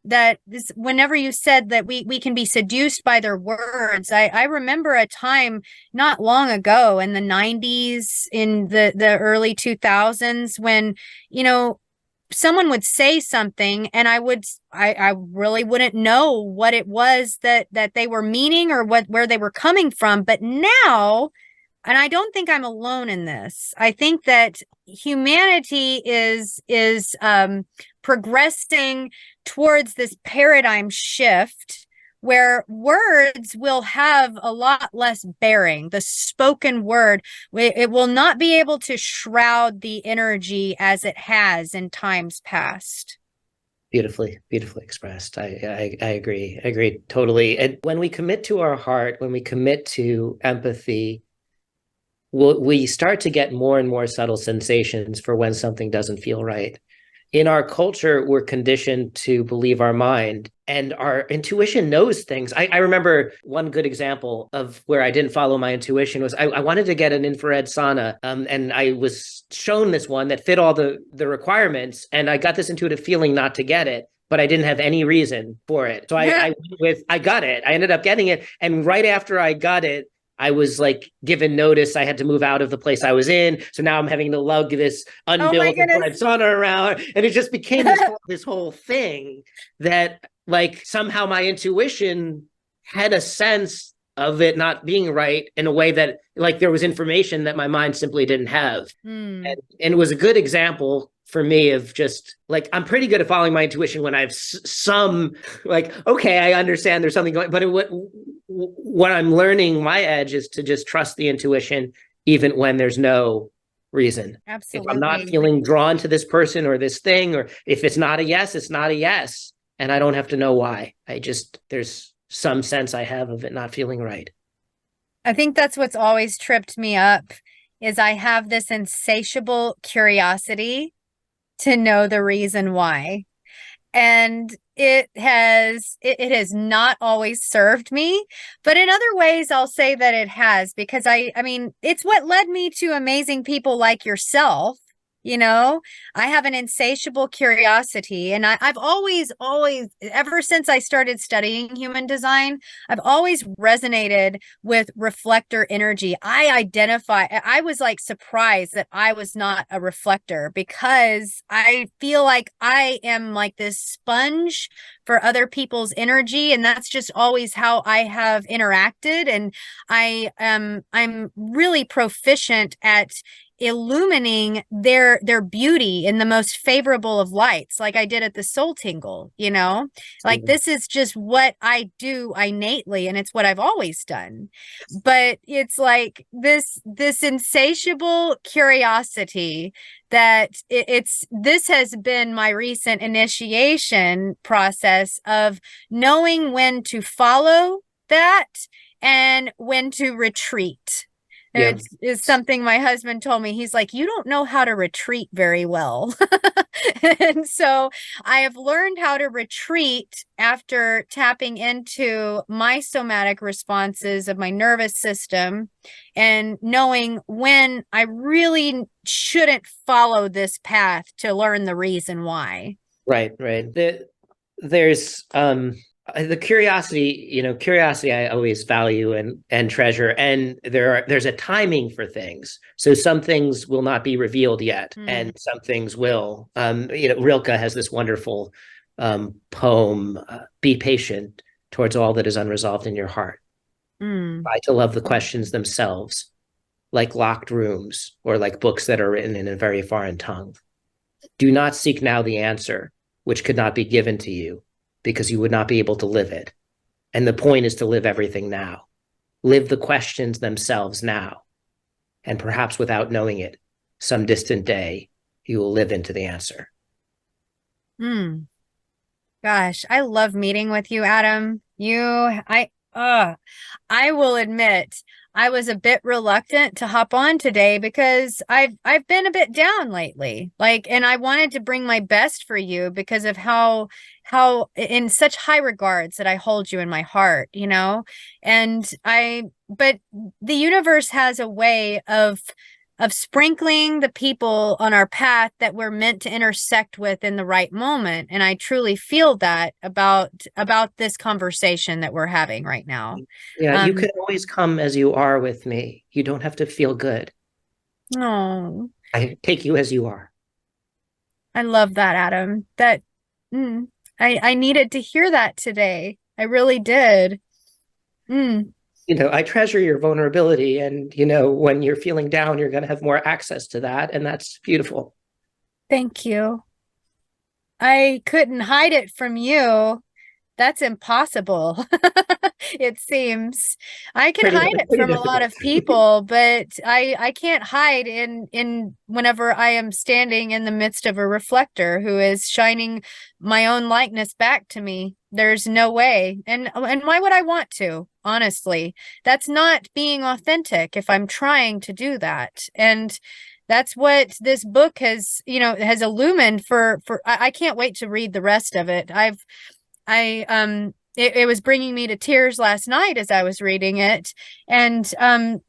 That this, whenever you said that we can be seduced by their words, I remember a time not long ago in the 90s, in the early 2000s, when someone would say something and I really wouldn't know what it was that they were meaning or where they were coming from. But now, and I don't think I'm alone in this, I think that humanity is progressing towards this paradigm shift where words will have a lot less bearing. The spoken word, it will not be able to shroud the energy as it has in times past. Beautifully expressed. I agree. I agree totally. And when we commit to our heart, when we commit to empathy, we start to get more and more subtle sensations for when something doesn't feel right. In our culture, we're conditioned to believe our mind, and our intuition knows things. I remember one good example of where I didn't follow my intuition was I wanted to get an infrared sauna, and I was shown this one that fit all the requirements, and I got this intuitive feeling not to get it. but I didn't have any reason for it. So I got it. I ended up getting it. And right after I got it, I was like given notice I had to move out of the place I was in. So now I'm having to lug this umbilical persona around. And it just became this whole thing that like somehow my intuition had a sense of it not being right in a way that like there was information that my mind simply didn't have. And it was a good example for me of just like, I'm pretty good at following my intuition when I have some like, okay, I understand there's something going, but what I'm learning my edge is to just trust the intuition, even when there's no reason. Absolutely. If I'm not feeling drawn to this person or this thing, or if it's not a yes, it's not a yes. And I don't have to know why. There's some sense I have of it not feeling right. I think that's what's always tripped me up is I have this insatiable curiosity to know the reason why. And it has not always served me, but in other ways I'll say that it has, because I mean, it's what led me to amazing people like yourself. You know, I have an insatiable curiosity, and I've always, ever since I started studying human design, I've always resonated with reflector energy. I was like surprised that I was not a reflector, because I feel like I am like this sponge for other people's energy. And that's just always how I have interacted. And I'm really proficient at illumining their beauty in the most favorable of lights, like I did at the Soul Tingle, you know, like this is just what I do innately, and it's what I've always done. But it's like this insatiable curiosity that this has been my recent initiation process of knowing when to follow that and when to retreat. Yeah. It's something my husband told me. He's like, you don't know how to retreat very well. And so I have learned how to retreat after tapping into my somatic responses of my nervous system and knowing when I really shouldn't follow this path to learn the reason why. Right. There's the curiosity I always value and treasure, and there's a timing for things. So some things will not be revealed yet, and some things will. Rilke has this wonderful poem, "Be patient towards all that is unresolved in your heart. Try to love the questions themselves, like locked rooms or like books that are written in a very foreign tongue. Do not seek now the answer, which could not be given to you, because you would not be able to live it. And the point is to live everything now. Live the questions themselves now. And perhaps without knowing it, some distant day, you will live into the answer." Gosh, I love meeting with you, Adam. I will admit, I was a bit reluctant to hop on today because I've been a bit down lately. And I wanted to bring my best for you because of how in such high regards that I hold you in my heart, you know? But the universe has a way of sprinkling the people on our path that we're meant to intersect with in the right moment. And I truly feel that about this conversation that we're having right now. Yeah, you could always come as you are with me. You don't have to feel good. Oh, I take you as you are. I love that, Adam. I needed to hear that today. I really did. I treasure your vulnerability, and when you're feeling down, you're going to have more access to that, and that's beautiful. Thank you. I couldn't hide it from you. That's impossible. It seems. I can hide it from a lot of people, but I can't hide in whenever I am standing in the midst of a reflector who is shining my own likeness back to me. There's no way. And why would I want to? Honestly, that's not being authentic if I'm trying to do that. And that's what this book has illumined for I can't wait to read the rest of it. It was bringing me to tears last night as I was reading it, and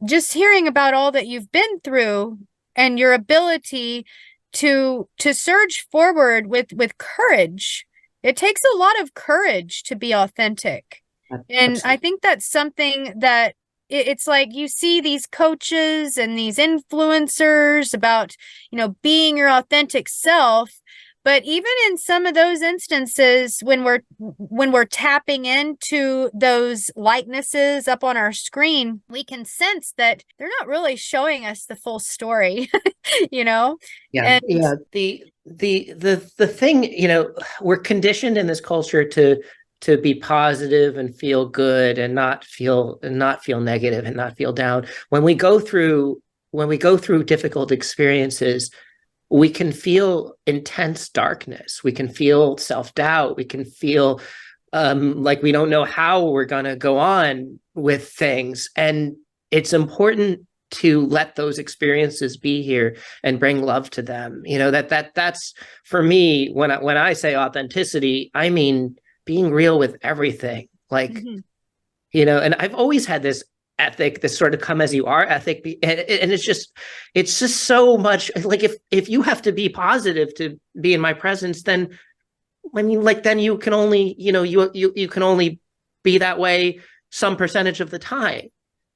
just hearing about all that you've been through and your ability to surge forward with courage It takes a lot of courage to be authentic. And I Absolutely. think that's something that it's like you see these coaches and these influencers about, being your authentic self. But even in some of those instances, when we're tapping into those likenesses up on our screen, we can sense that they're not really showing us the full story, you know? Yeah, And yeah. The thing, we're conditioned in this culture to be positive and feel good and not feel negative and not feel down. When we go through difficult experiences, we can feel intense darkness. We can feel self-doubt. We can feel like we don't know how we're going to go on with things. And it's important to let those experiences be here and bring love to them. That's for me, when I say authenticity, I mean being real with everything. Like, mhm. and I've always had this ethic, this sort of come as you are ethic, and it's just so much like, if you have to be positive to be in my presence, then I mean, like, then you can only, you can only be that way some percentage of the time,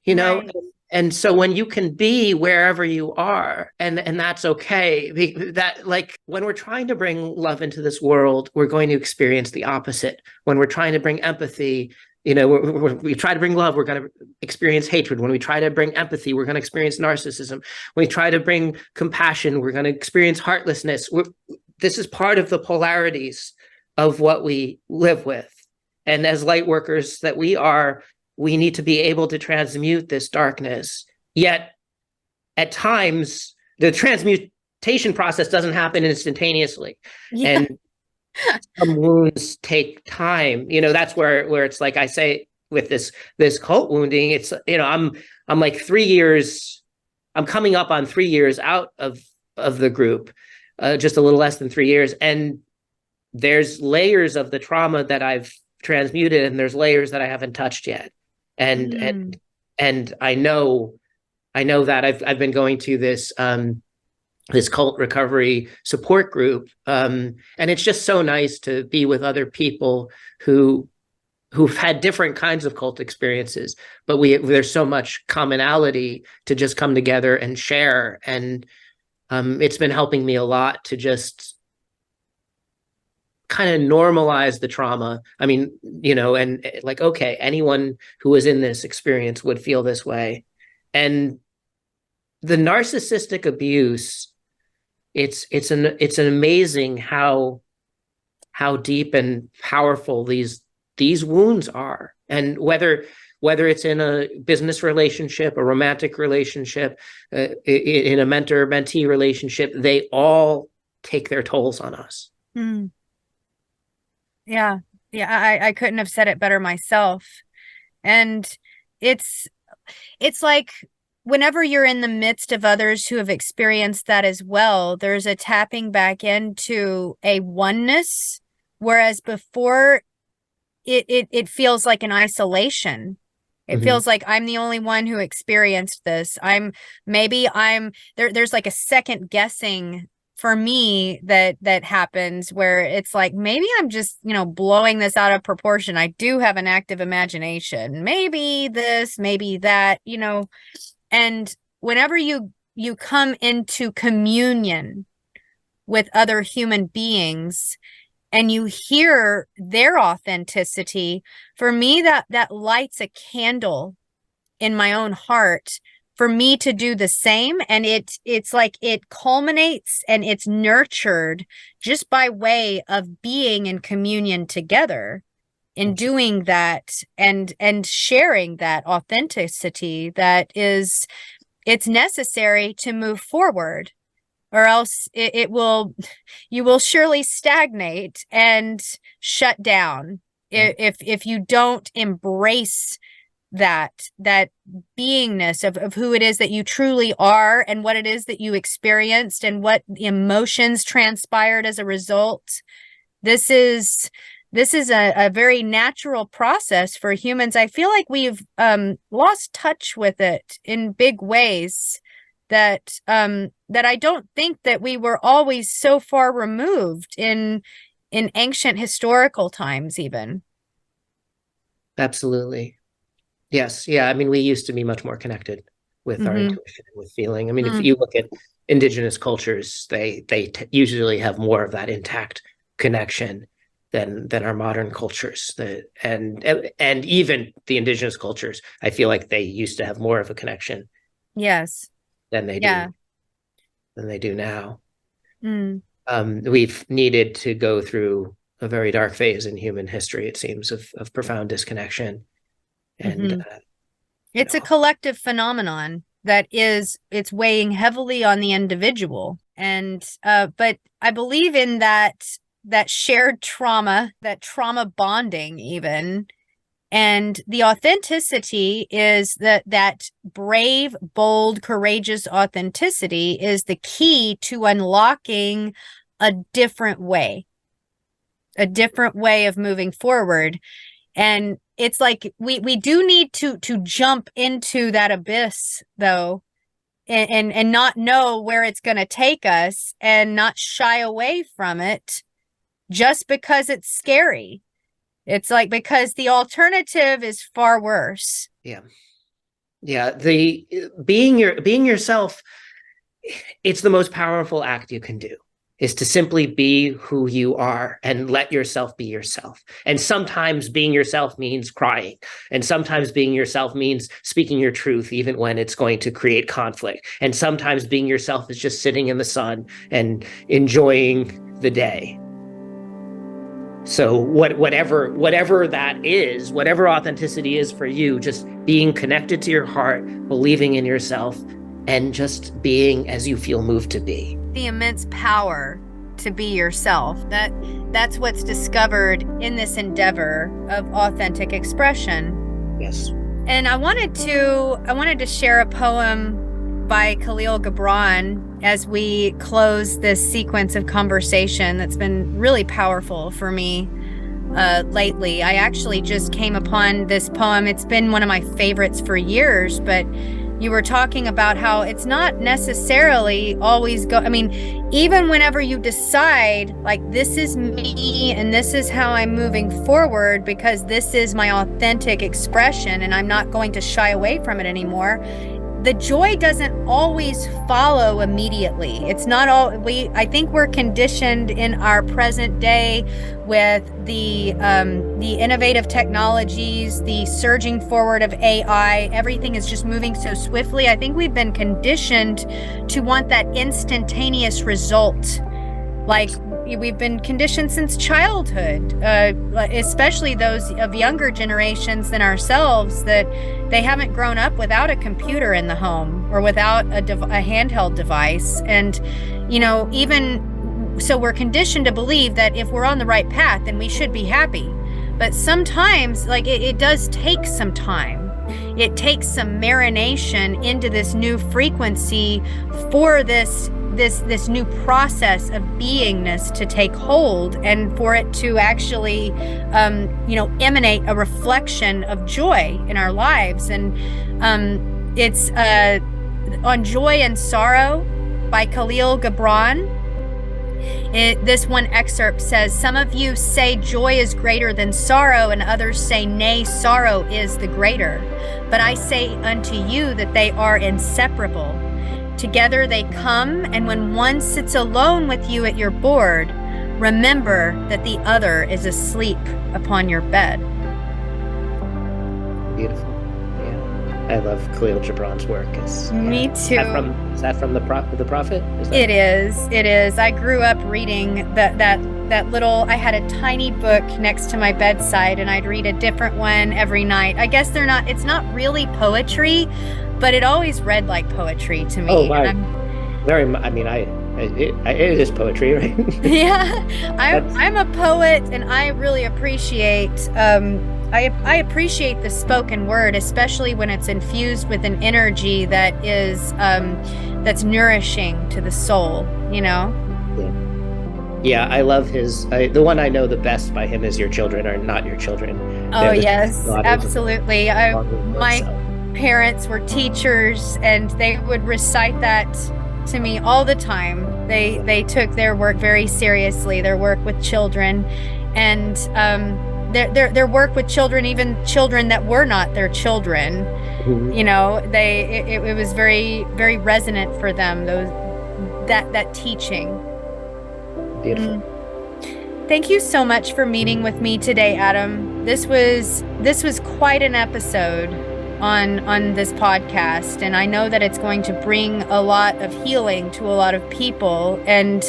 you know? Right. And so when you can be wherever you are, and that's okay, that, like, when we're trying to bring love into this world, we're going to experience the opposite. When we're trying to bring empathy, we try to bring love, we're going to experience hatred. When we try to bring empathy, we're going to experience narcissism. When we try to bring compassion, we're going to experience heartlessness. This is part of the polarities of what we live with. And as light workers that we are, we need to be able to transmute this darkness. Yet, at times, the transmutation process doesn't happen instantaneously. Yeah. And some wounds take time. That's where it's like I say with this cult wounding, it's, I'm like 3 years, I'm coming up on 3 years out of the group, just a little less than 3 years. And there's layers of the trauma that I've transmuted, and there's layers that I haven't touched yet. And Mm. and and I know that I've been going to this cult recovery support group, and it's just so nice to be with other people who've had different kinds of cult experiences, but there's so much commonality to just come together and share. And it's been helping me a lot to just kind of normalize the trauma. I mean, and like, okay, anyone who was in this experience would feel this way. And the narcissistic abuse, it's an amazing how deep and powerful these wounds are. And whether it's in a business relationship, a romantic relationship, in a mentor-mentee relationship, they all take their tolls on us. Mm. Yeah. Yeah. I couldn't have said it better myself. And it's it's like whenever you're in the midst of others who have experienced that as well, there's a tapping back into a oneness, whereas before it feels like an isolation. It Mhm. feels like I'm the only one who experienced this. There's like a second guessing for me that happens where it's like maybe I'm just, blowing this out of proportion. I do have an active imagination. Maybe this, maybe that, and whenever you come into communion with other human beings and you hear their authenticity, for me that lights a candle in my own heart for me to do the same. And it's like it culminates and it's nurtured just by way of being in communion together, in doing that and sharing that authenticity that it's necessary to move forward, or else you will surely stagnate and shut down Yeah. if you don't embrace that beingness of who it is that you truly are and what it is that you experienced and what emotions transpired as a result. This is a very natural process for humans. I feel like we've lost touch with it in big ways, that I don't think that we were always so far removed in ancient historical times even. Absolutely. Yes. Yeah. I mean, we used to be much more connected with our intuition and with feeling. I mean, if you look at indigenous cultures, they usually have more of that intact connection than our modern cultures. And even the indigenous cultures, I feel like they used to have more of a connection. Yes. Than they do now. Mm. We've needed to go through a very dark phase in human history, it seems, of profound disconnection. And it's a collective phenomenon that it's weighing heavily on the individual. And but I believe in that shared trauma, that trauma bonding even. And the authenticity is that brave, bold, courageous authenticity is the key to unlocking a different way of moving forward. And it's like we do need to jump into that abyss, though, and not know where it's going to take us and not shy away from it just because it's scary. It's like, because the alternative is far worse. Yeah. The being yourself, it's the most powerful act you can do, is to simply be who you are and let yourself be yourself. And sometimes being yourself means crying. And sometimes being yourself means speaking your truth, even when it's going to create conflict. And sometimes being yourself is just sitting in the sun and enjoying the day. So whatever that is, whatever authenticity is for you, just being connected to your heart, believing in yourself, and just being as you feel moved to be. The immense power to be yourself. That's what's discovered in this endeavor of authentic expression. Yes. And I wanted to share a poem by Khalil Gibran as we close this sequence of conversation that's been really powerful for me lately. I actually just came upon this poem. It's been one of my favorites for years, but you were talking about how it's not necessarily always even whenever you decide, like, this is me and this is how I'm moving forward because this is my authentic expression and I'm not going to shy away from it anymore, the joy doesn't always follow immediately. It's not all I think we're conditioned in our present day with the innovative technologies, the surging forward of AI. Everything is just moving so swiftly. I think we've been conditioned to want that instantaneous result. Like, we've been conditioned since childhood, especially those of younger generations than ourselves, that they haven't grown up without a computer in the home or without a handheld device. And, even so, we're conditioned to believe that if we're on the right path, then we should be happy. But sometimes, like, it does take some time. It takes some marination into this new frequency for this new process of beingness to take hold, and for it to actually emanate a reflection of joy in our lives. And it's on Joy and Sorrow by Khalil Gibran. This one excerpt says, "Some of you say joy is greater than sorrow, and others say, nay, sorrow is the greater. But I say unto you that they are inseparable. Together they come, and when one sits alone with you at your board, remember that the other is asleep upon your bed." Beautiful. Yeah. I love Khalil Gibran's work. Me too. Is that from the Prophet? It is. I grew up reading that little, I had a tiny book next to my bedside, and I'd read a different one every night. I guess it's not really poetry, but it always read like poetry to me. Oh, wow. It is poetry, right? Yeah, I'm a poet, and I really appreciate I appreciate the spoken word, especially when it's infused with an energy that is that's nourishing to the soul, Yeah, I love the one I know the best by him is "Your children are not your children." Oh, yes, absolutely. My parents were teachers, and they would recite that to me all the time. They took their work very seriously, their work with children, and their work with children, even children that were not their children. Mhm. You know, it was very, very resonant for them, that teaching. Beautiful. Thank you so much for meeting with me today, Adam. This was quite an episode on this podcast, and I know that it's going to bring a lot of healing to a lot of people. And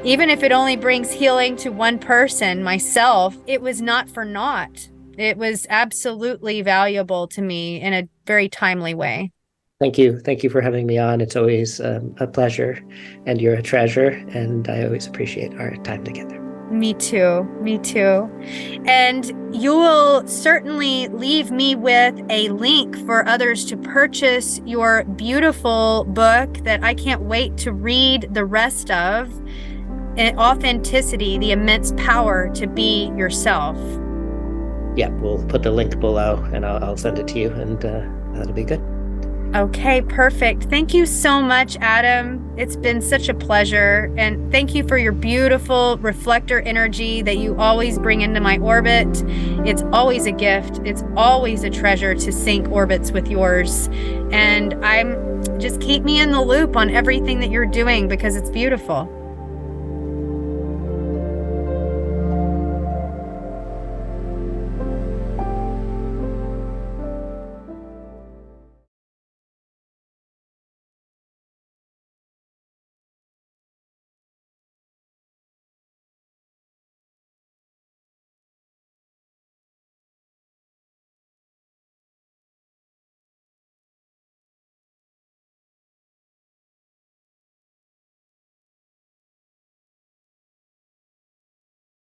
even if it only brings healing to one person, myself, it was not for naught. It was absolutely valuable to me in a very timely way. Thank you. Thank you for having me on. It's always a pleasure, and you're a treasure, and I always appreciate our time together. Me too. Me too. And you will certainly leave me with a link for others to purchase your beautiful book that I can't wait to read the rest of. Authenticity, the immense power to be yourself. Yeah, we'll put the link below, and I'll send it to you, and that'll be good. Okay, perfect. Thank you so much, Adam. It's been such a pleasure. And thank you for your beautiful reflector energy that you always bring into my orbit. It's always a gift. It's always a treasure to sync orbits with yours. And just keep me in the loop on everything that you're doing, because it's beautiful.